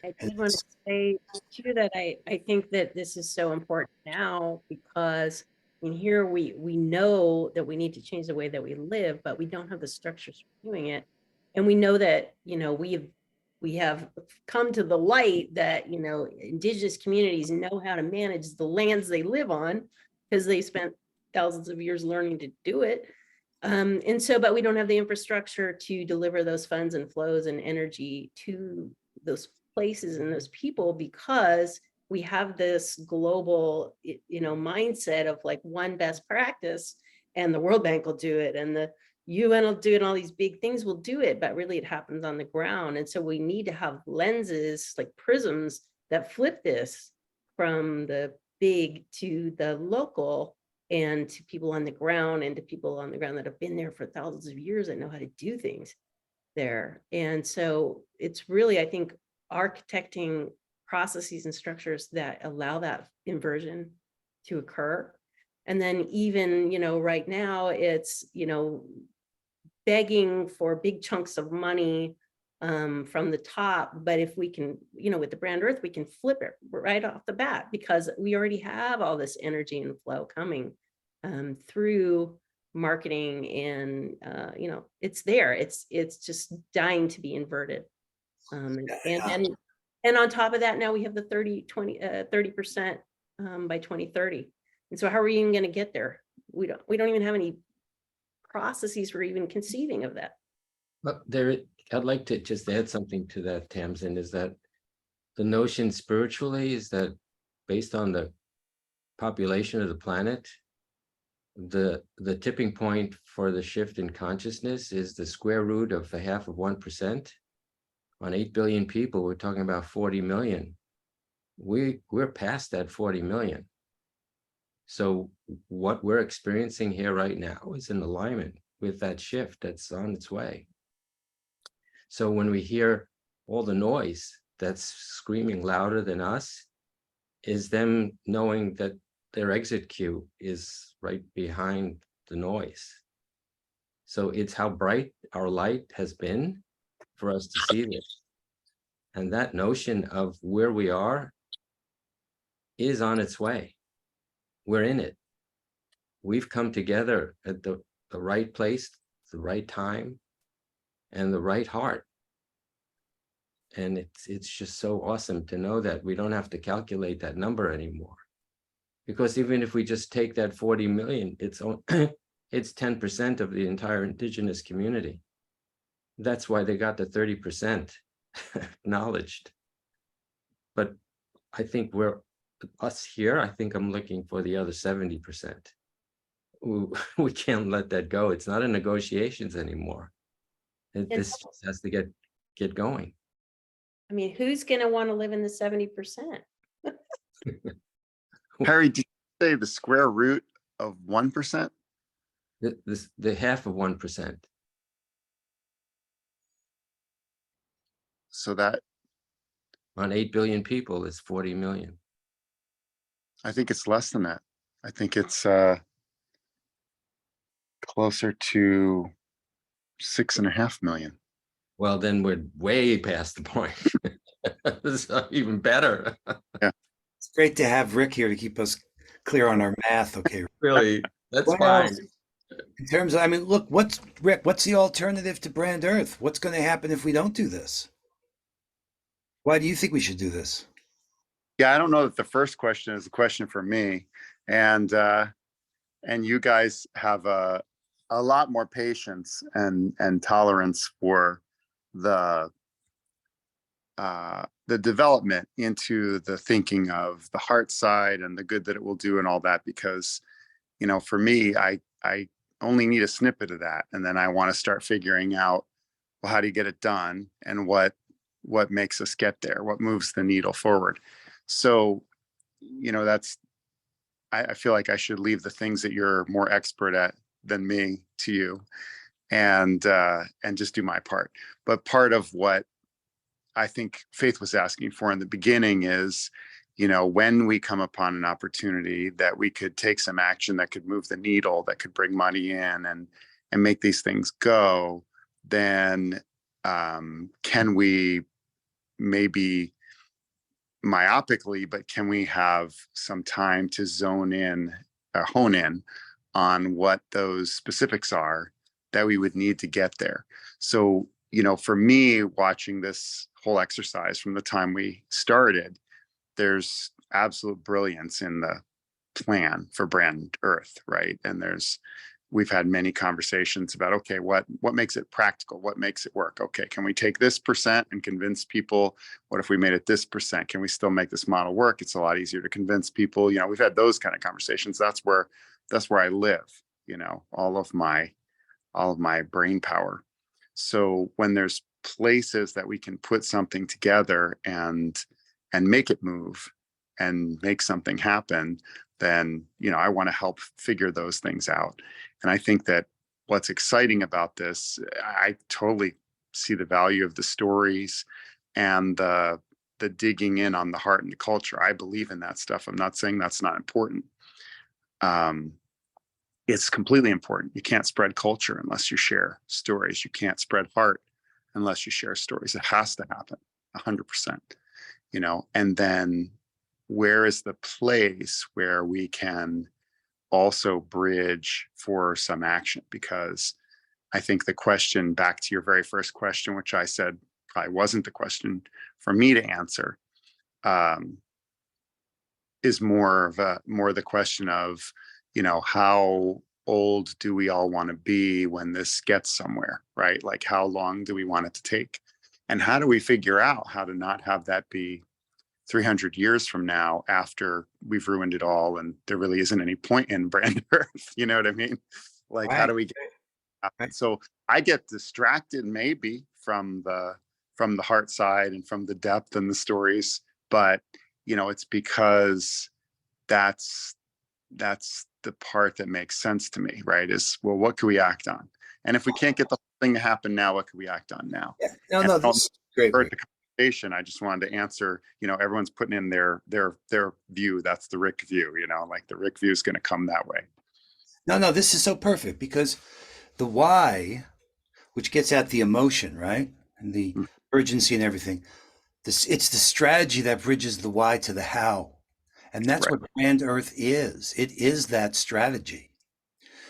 I And did want to say too that I think that this is so important now because in here we know that we need to change the way that we live, but we don't have the structures for doing it. And we know that, you know, we have come to the light that, you know, indigenous communities know how to manage the lands they live on because they spent thousands of years learning to do it. And so, but we don't have the infrastructure to deliver those funds and flows and energy to those places and those people because we have this global, you know, mindset of like one best practice and the World Bank will do it and the UN will do it and all these big things will do it, but really it happens on the ground. And so we need to have lenses like prisms that flip this from the big to the local and to people on the ground and to people on the ground that have been there for thousands of years that know how to do things there. And so it's really, I think, architecting processes and structures that allow that inversion to occur. And then even, you know, right now it's, you know, begging for big chunks of money from the top. But if we can, you know, with the Brand Earth, we can flip it right off the bat because we already have all this energy and flow coming through marketing and you know, it's there. It's just dying to be inverted. And on top of that, now we have the 30% by 2030. And so how are we even going to get there? We don't even have any processes for even conceiving of that. But I'd like to just add something to that, Tamsin, is that the notion spiritually is that based on the population of the planet, the tipping point for the shift in consciousness is the square root of 0.5%. On 8 billion people, we're talking about 40 million. We're past that 40 million. So what we're experiencing here right now is in alignment with that shift that's on its way. So when we hear all the noise that's screaming louder than us, is them knowing that their exit queue is right behind the noise. So it's how bright our light has been for us to see this. And that notion of where we are is on its way. We're in it. We've come together at the right place, the right time, and the right heart. And it's just so awesome to know that we don't have to calculate that number anymore. Because even if we just take that 40 million, it's 10% of the entire indigenous community. That's why they got the 30% acknowledged. But I think us here, I think I'm looking for the other 70%. We can't let that go. It's not in negotiations anymore. This just has to get going. I mean, who's going to want to live in the 70%? Harry, did you say the square root of 1%? The 0.5%. So that On 8 billion people, it's 40 million. I think it's less than that. I think it's closer to 6.5 million. Well, then we're way past the point. So even better. It's great to have Rick here to keep us clear on our math. Okay. Really, that's What fine. else? In terms of, I mean, look, Rick, what's the alternative to Brand Earth? What's going to happen if we don't do this? Why do you think we should do this? Yeah, I don't know that the first question is a question for me, and you guys have a lot more patience and tolerance for the development into the thinking of the heart side and the good that it will do and all that, because for me, I only need a snippet of that, and then I want to start figuring out, well, how do you get it done, and what makes us get there, what moves the needle forward. So that's, I feel like I should leave the things that you're more expert at than me to you, and just do my part. But part of what I think Faith was asking for in the beginning is, when we come upon an opportunity that we could take some action that could move the needle, that could bring money in and make these things go, then can we, maybe myopically, but can we have some time to hone in on what those specifics are that we would need to get there? So, for me, watching this whole exercise from the time we started, there's absolute brilliance in the plan for Brand Earth, right? And we've had many conversations about, okay, what makes it practical? What makes it work? Okay, can we take this percent and convince people? What if we made it this percent? Can we still make this model work? It's a lot easier to convince people. We've had those kind of conversations. That's where I live, all of my brain power. So when there's places that we can put something together and make it move and make something happen, then I want to help figure those things out. And I think that what's exciting about this, I totally see the value of the stories and the digging in on the heart and the culture. I believe in that stuff. I'm not saying that's not important. It's completely important. You can't spread culture unless you share stories. You can't spread heart unless you share stories. It has to happen 100%, and then where is the place where we can also bridge for some action? Because I think the question, back to your very first question, which I said probably wasn't the question for me to answer, is more the question of, how old do we all want to be when this gets somewhere, right? Like, how long do we want it to take? And how do we figure out how to not have that be 300 years from now, after we've ruined it all and there really isn't any point in Brand Earth? You know what I mean? Like, Right. how do we get Right. so I get distracted maybe from the heart side and from the depth and the stories, but it's because that's the part that makes sense to me, right? Is, well, what can we act on? And if we can't get the whole thing to happen now, what can we act on now? Yeah. No, And no, I don't this is great. heard Rick. the conversation. I just wanted to answer, everyone's putting in their view. That's the Rick view, like the Rick view is going to come that way. No, this is so perfect, because the why, which gets at the emotion, right? And the Mm. urgency and everything. It's the strategy that bridges the why to the how. And that's Right. what Brand Earth is. It is that strategy.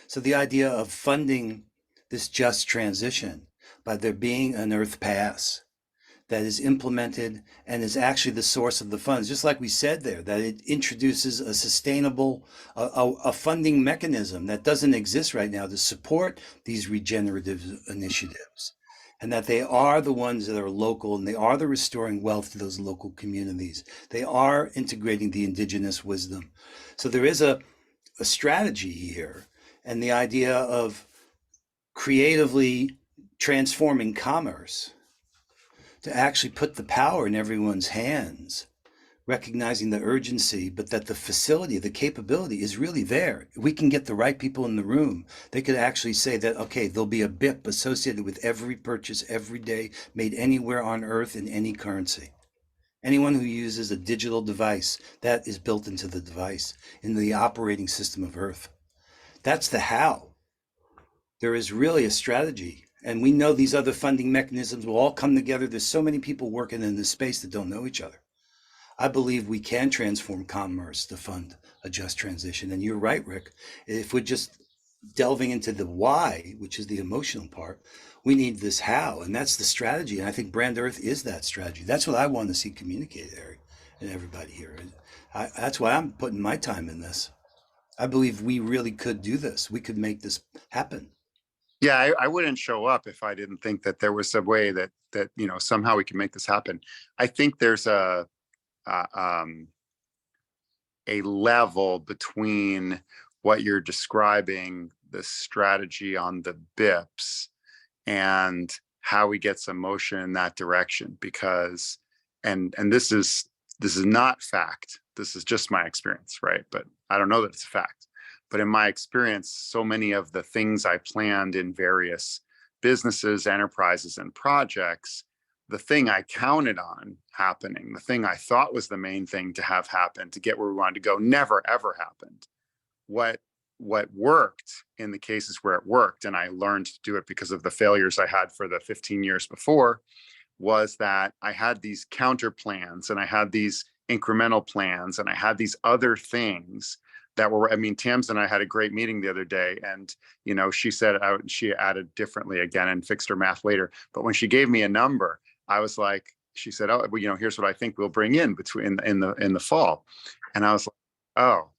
So the idea of funding this just transition by there being an Earth Pass that is implemented and is actually the source of the funds, just like we said there, that it introduces a sustainable, a funding mechanism that doesn't exist right now to support these regenerative initiatives, and that they are the ones that are local, and they are the restoring wealth to those local communities. They are integrating the indigenous wisdom. So there is a strategy here, and the idea of creatively transforming commerce to actually put the power in everyone's hands, recognizing the urgency, but that the facility, the capability is really there. We can get the right people in the room. They could actually say that, okay, there'll be a BIP associated with every purchase every day made anywhere on Earth in any currency. Anyone who uses a digital device, that is built into the device, into the operating system of Earth. That's the how. There is really a strategy. And we know these other funding mechanisms will all come together. There's so many people working in this space that don't know each other. I believe we can transform commerce to fund a just transition. And you're right, Rick. If we're just delving into the why, which is the emotional part, we need this how, and that's the strategy. And I think Brand Earth is that strategy. That's what I want to see communicated, Harry, and everybody here. That's why I'm putting my time in this. I believe we really could do this. We could make this happen. Yeah, I wouldn't show up if I didn't think that there was a way that somehow we can make this happen. I think there's a level between what you're describing, the strategy on the BIPs, and how we get some motion in that direction. Because, and this is not fact. This is just my experience, right? But I don't know that it's a fact. But in my experience, so many of the things I planned in various businesses, enterprises, and projects, the thing I counted on happening, the thing I thought was the main thing to have happen to get where we wanted to go, never, ever happened. What worked in the cases where it worked, and I learned to do it because of the failures I had for the 15 years before, was that I had these counter plans and I had these incremental plans and I had these other things that were, I mean, Tams and I had a great meeting the other day, and, she said, she added differently again and fixed her math later. But when she gave me a number, I was like, she said, oh, well, here's what I think we'll bring in in the fall. And I was like, oh,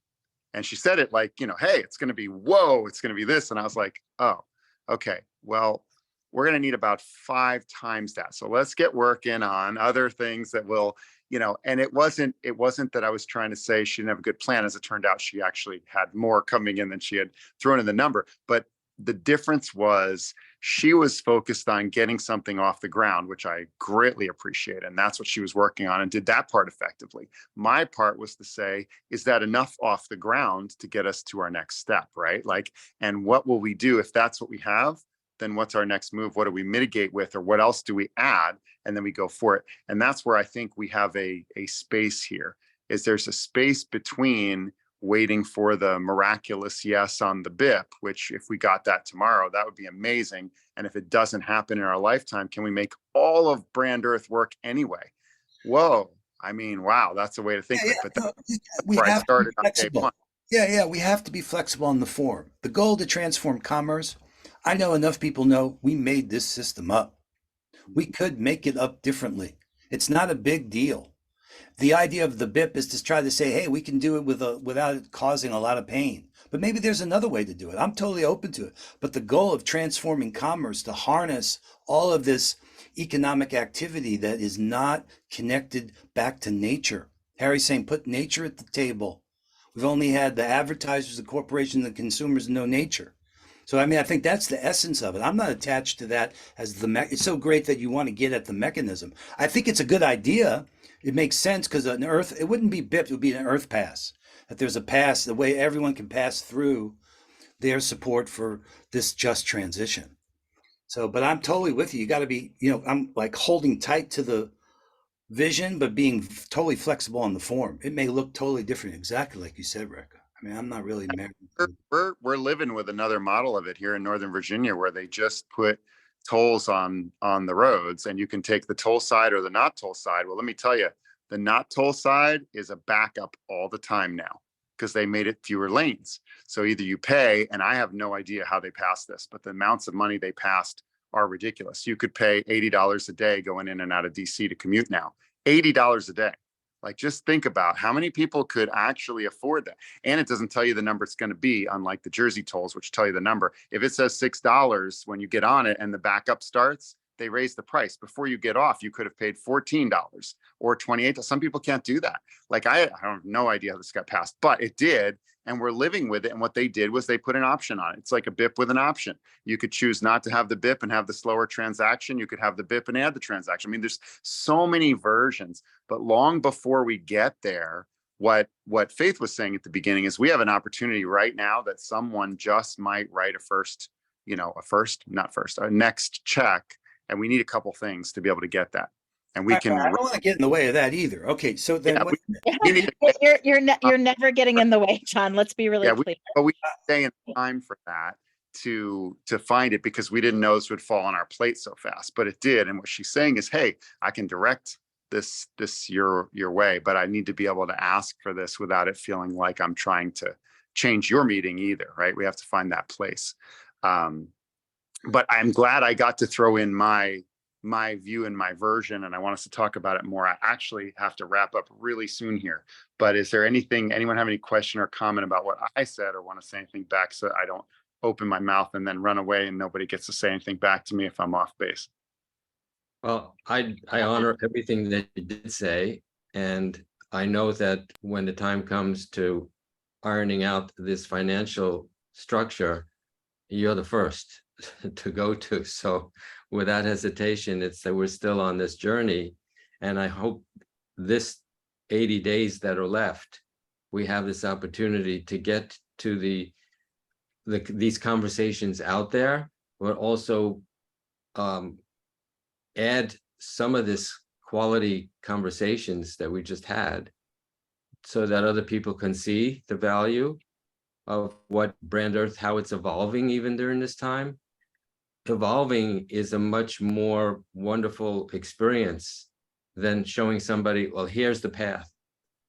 and she said it like, hey, it's going to be, whoa, it's going to be this. And I was like, oh, okay, well, we're going to need about 5 times that. So let's get working on other things that will, and it wasn't that I was trying to say she didn't have a good plan. As it turned out, she actually had more coming in than she had thrown in the number. But the difference was she was focused on getting something off the ground, which I greatly appreciate. And that's what she was working on and did that part effectively. My part was to say, is that enough off the ground to get us to our next step, right? Like, and what will we do if that's what we have? Then what's our next move? What do we mitigate with, or what else do we add? And then we go for it. And that's where I think we have a space here, is there's a space between waiting for the miraculous yes on the BIP, which if we got that tomorrow, that would be amazing. And if it doesn't happen in our lifetime, can we make all of Brand Earth work anyway? Whoa. I mean, wow, that's a way to think of it. But that's where I started on day one. Yeah, we have to be flexible on the form. The goal to transform commerce, I know enough people know we made this system up. We could make it up differently. It's not a big deal. The idea of the BIP is to try to say, hey, we can do it without it causing a lot of pain. But maybe there's another way to do it. I'm totally open to it. But the goal of transforming commerce to harness all of this economic activity that is not connected back to nature. Harry's saying, put nature at the table. We've only had the advertisers, the corporations, the consumers, no nature. So, I mean, I think that's the essence of it. I'm not attached to that as it's so great that you want to get at the mechanism. I think it's a good idea. It makes sense because an Earth, it wouldn't be BIP, it would be an Earth pass. That there's a pass, the way everyone can pass through their support for this just transition. So, but I'm totally with you. You got to be, I'm like holding tight to the vision, but being totally flexible on the form. It may look totally different, exactly like you said, Rick. I mean, I'm not really married. We're living with another model of it here in Northern Virginia, where they just put tolls on the roads, and you can take the toll side or the not toll side. Well, let me tell you, the not toll side is a backup all the time now because they made it fewer lanes. So either you pay, and I have no idea how they passed this, but the amounts of money they passed are ridiculous. You could pay $80 a day going in and out of DC to commute now. $80 a day. Like, just think about how many people could actually afford that. And it doesn't tell you the number it's going to be, unlike the Jersey tolls, which tell you the number. If it says $6 when you get on it and the backup starts, they raise the price. Before you get off, you could have paid $14 or $28. Some people can't do that. Like, I have no idea how this got passed, but it did. And we're living with it. And what they did was they put an option on it. It's like a BIP with an option. You could choose not to have the BIP and have the slower transaction. You could have the BIP and add the transaction. I mean, there's so many versions, but long before we get there, what Faith was saying at the beginning is we have an opportunity right now that someone just might write a next check. And we need a couple things to be able to get that. and we can. I don't want to get in the way of that either. Okay, so then Yeah, what, we need to, You're never getting in the way, John. Let's be really yeah, clear. but we stay in time for that to find it, because we didn't know this would fall on our plate so fast, but it did. And what she's saying is, hey, I can direct this your way, but I need to be able to ask for this without it feeling like I'm trying to change your meeting either, right? We have to find that place. But I'm glad I got to throw in my view and my version, and I want us to talk about it more. I actually have to wrap up really soon here, but is there anyone have any question or comment about what I said, or want to say anything back, so I don't open my mouth and then run away and nobody gets to say anything back to me if I'm off base? Well, I honor everything that you did say, and I know that when the time comes to ironing out this financial structure, you're the first to go to. So without hesitation, it's that we're still on this journey. And I hope this 80 days that are left, we have this opportunity to get to these conversations out there, but also add some of this quality conversations that we just had, so that other people can see the value of what Brand Earth, how it's evolving even during this time. Evolving is a much more wonderful experience than showing somebody, well, here's the path.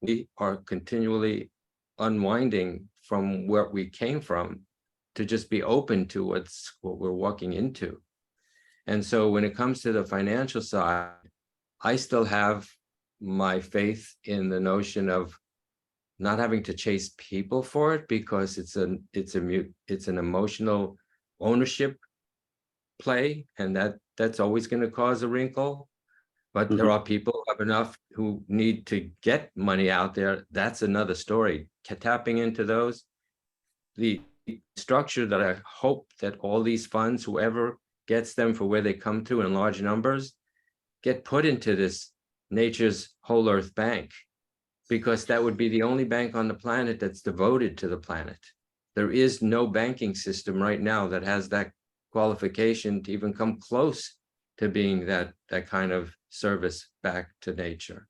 We are continually unwinding from where we came from to just be open to what we're walking into. And so when it comes to the financial side, I still have my faith in the notion of not having to chase people for it, because it's an emotional ownership play, and that's always going to cause a wrinkle. But there are people who have enough who need to get money out there. That's another story. Tapping into those, the structure that I hope that all these funds, whoever gets them for where they come to in large numbers, get put into this Nature's Whole Earth Bank, because that would be the only bank on the planet that's devoted to the planet. There is no banking system right now that has that qualification to even come close to being that kind of service back to nature.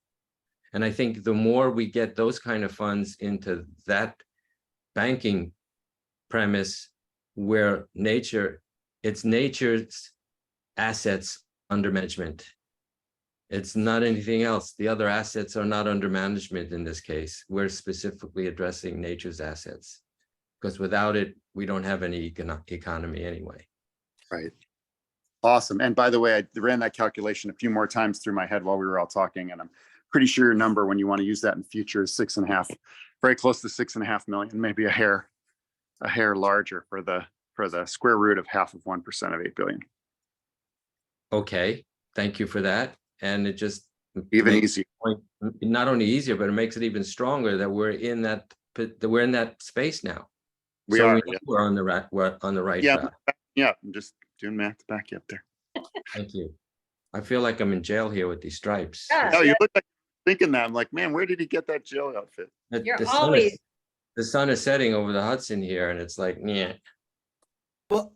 And I think the more we get those kind of funds into that banking premise, where it's nature's assets under management. It's not anything else. The other assets are not under management in this case. We're specifically addressing nature's assets, because without it, we don't have any economy anyway. Right. Awesome. And by the way, I ran that calculation a few more times through my head while we were all talking, and I'm pretty sure your number, when you want to use that in future, is 6.5, very close to 6.5 million, maybe a hair larger for the square root of 0.5% of 8 billion. Okay, thank you for that. And it just Even easier. Not only easier, but it makes it even stronger that we're in that space now. We are. Know we're on the right yeah, track. Yeah, I'm just doing math to back you up there. Thank you. I feel like I'm in jail here with these stripes. Yeah. No, you look like thinking that. I'm like, man, where did he get that jail outfit? You're The always sun is setting over the Hudson here, and it's like, yeah. well,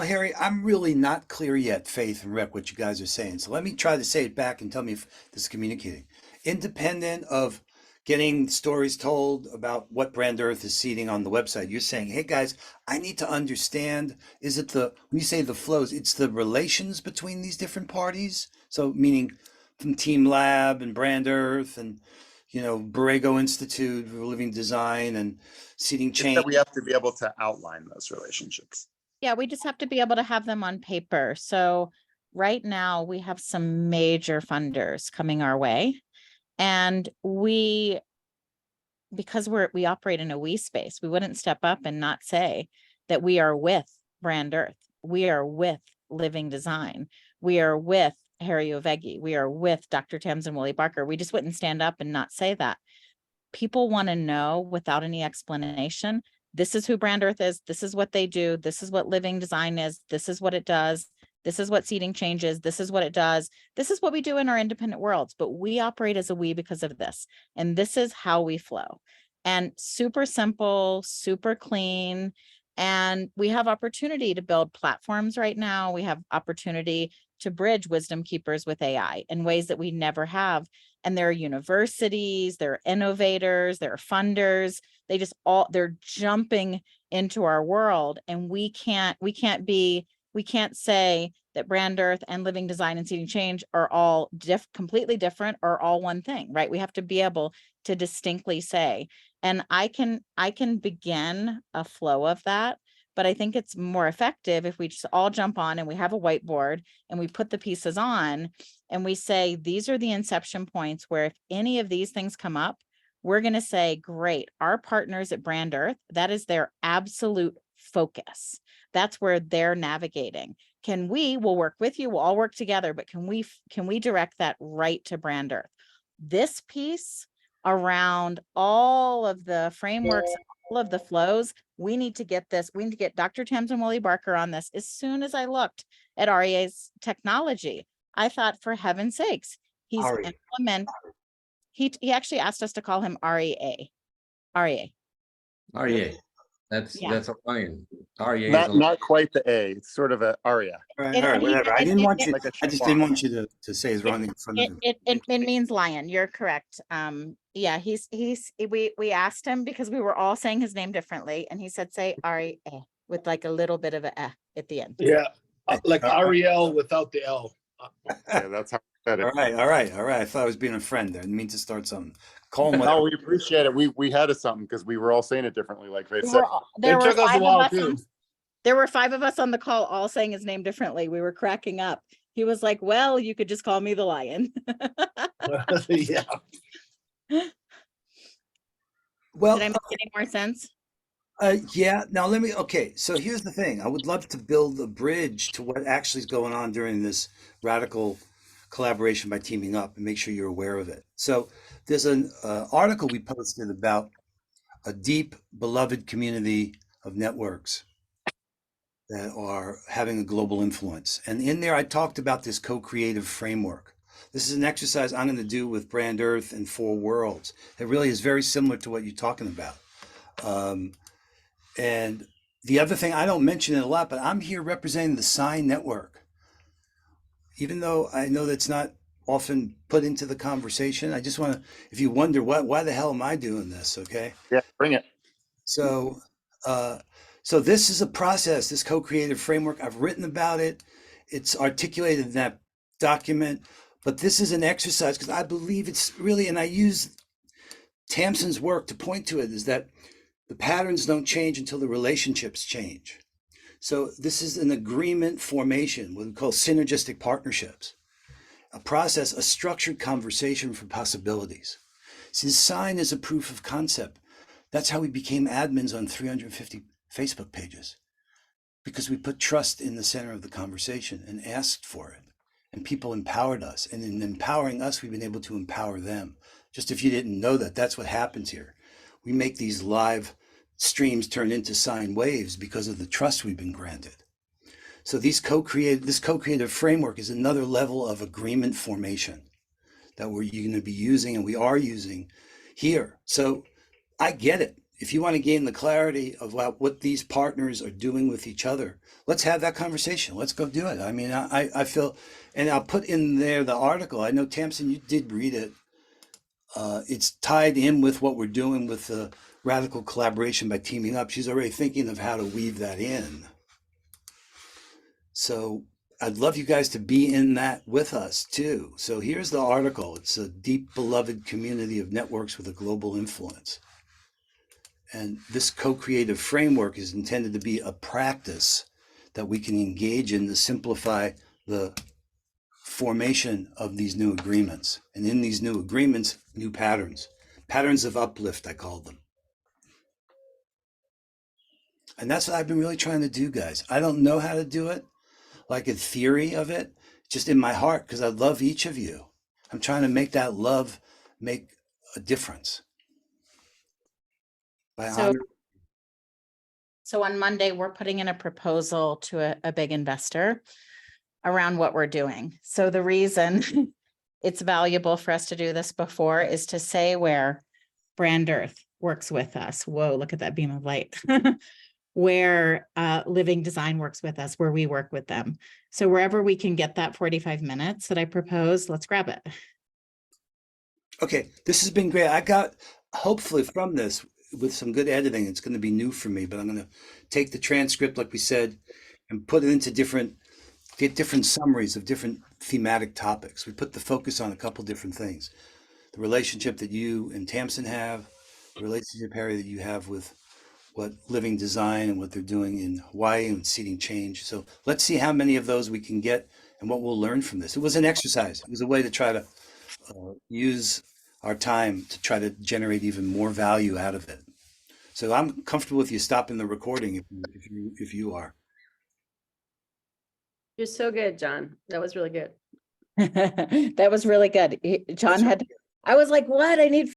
Harry, I'm really not clear yet, Faith and Rick, what you guys are saying. So let me try to say it back and tell me if this is communicating. Independent of getting stories told about what Brand Earth is seeding on the website, you're saying, hey guys, I need to understand, when you say the flows, it's the relations between these different parties? So meaning from Team Lab and Brand Earth and, Borrego Institute for Living Design and Seeding Change. That we have to be able to outline those relationships. Yeah, we just have to be able to have them on paper. So right now we have some major funders coming our way, and because we operate in a we space, we wouldn't step up and not say that we are with Brand Earth. We are with Living Design. We are with Harry Ovegi. We are with Dr. Tamsin Willie Barker. We just wouldn't stand up and not say that. People want to know without any explanation. This is who Brand Earth is. This is what they do. This is what Living Design is. This is what it does. This is what Seeding Changes. This is what it does. This is what we do in our independent worlds, but we operate as a we because of this. And this is how we flow. And super simple, super clean. And we have opportunity to build platforms right now. We have opportunity to bridge wisdom keepers with AI in ways that we never have. And there are universities, there are innovators, there are funders. They're jumping into our world, and we can't say that Brand Earth and Living Design and Seeding Change are all completely different or all one thing, right? We have to be able to distinctly say, and I can begin a flow of that, but I think it's more effective if we just all jump on and we have a whiteboard and we put the pieces on and we say, these are the inception points where if any of these things come up, we're going to say, great, our partners at Brand Earth, that is their absolute focus. That's where they're navigating. We'll work with you, we'll all work together, but can we direct that right to Brand Earth? This piece around all of the frameworks, all of the flows, we need to get Dr. Tamsin Woolley Barker on this. As soon as I looked at REA's technology, I thought, for heaven's sakes, he actually asked us to call him REA. REA. Yeah. That's a lion. REA is Not quite the A. It's sort of an aria. All right, whatever. I just didn't want you to say his wrong in front of him. It means lion. You're correct. Yeah, we asked him because we were all saying his name differently, and he said, say REA with like a little bit of a at the end. Yeah, like Ariel without the L. Yeah, that's how I said it. All right. I thought I was being a friend there. I didn't mean to start something. Call him No, whatever. we appreciate it. We had something because we were all saying it differently, like they said. There It took us a while too. There were 5 of us on the call, all saying his name differently. We were cracking up. He was like, well, you could just call me the lion. Yeah. Well, Did I make any more sense? yeah. Now okay. So here's the thing. I would love to build a bridge to what actually is going on during this radical collaboration by teaming up, and make sure you're aware of it. So there's an article we posted about a deep, beloved community of networks that are having a global influence. And in there, I talked about this co-creative framework. This is an exercise I'm going to do with Brand Earth and 4 Worlds. It really is very similar to what you're talking about. And the other thing, I don't mention it a lot, but I'm here representing the Sign Network. Even though I know that's not often put into the conversation, I just want to, if you wonder why the hell am I doing this, okay? Yeah, bring it. So, so this is a process, this co-creative framework. I've written about it. It's articulated in that document, but this is an exercise because I believe it's really, and I use Tamsin's work to point to it, is that the patterns don't change until the relationships change. So this is an agreement formation, what we call synergistic partnerships, a process, a structured conversation for possibilities. See, the Sign is a proof of concept. That's how we became admins on 350 Facebook pages, because we put trust in the center of the conversation and asked for it, and people empowered us. And in empowering us, we've been able to empower them. Just if you didn't know that, that's what happens here. We make these live streams turn into sine waves because of the trust we've been granted. So this co-creative framework is another level of agreement formation that we're going to be using, and we are using here. So I get it. If you want to gain the clarity of what these partners are doing with each other, let's have that conversation. Let's go do it. I mean, I feel, and I'll put in there the article. I know, Tamsin, you did read it. It's tied in with what we're doing with the radical collaboration by teaming up. She's already thinking of how to weave that in. So I'd love you guys to be in that with us too. So here's the article. It's a deep, beloved community of networks with a global influence. And this co-creative framework is intended to be a practice that we can engage in to simplify the formation of these new agreements. And in these new agreements, new patterns of uplift, I call them. And that's what I've been really trying to do, guys. I don't know how to do it, like a theory of it, just in my heart, because I love each of you. I'm trying to make that love make a difference. So on Monday, we're putting in a proposal to a big investor around what we're doing. So the reason it's valuable for us to do this before is to say where Brand Earth works with us. Whoa, look at that beam of light. where Living Design works with us, where we work with them. So wherever we can get that 45 minutes that I proposed, let's grab it. Okay, this has been great. I got, hopefully from this, with some good editing, it's going to be new for me, but I'm going to take the transcript, like we said, and put it into get different summaries of different thematic topics. We put the focus on a couple different things. The relationship that you and Tamsin have, the relationship, Harry, that you have with what Living Design and what they're doing in Hawaii and seeding change. So let's see how many of those we can get and what we'll learn from this. It was an exercise. It was a way to try to use our time to try to generate even more value out of it. So I'm comfortable with you stopping the recording if you are. You're so good, John. That was really good. That was really good. John That's had, I was like, what? I need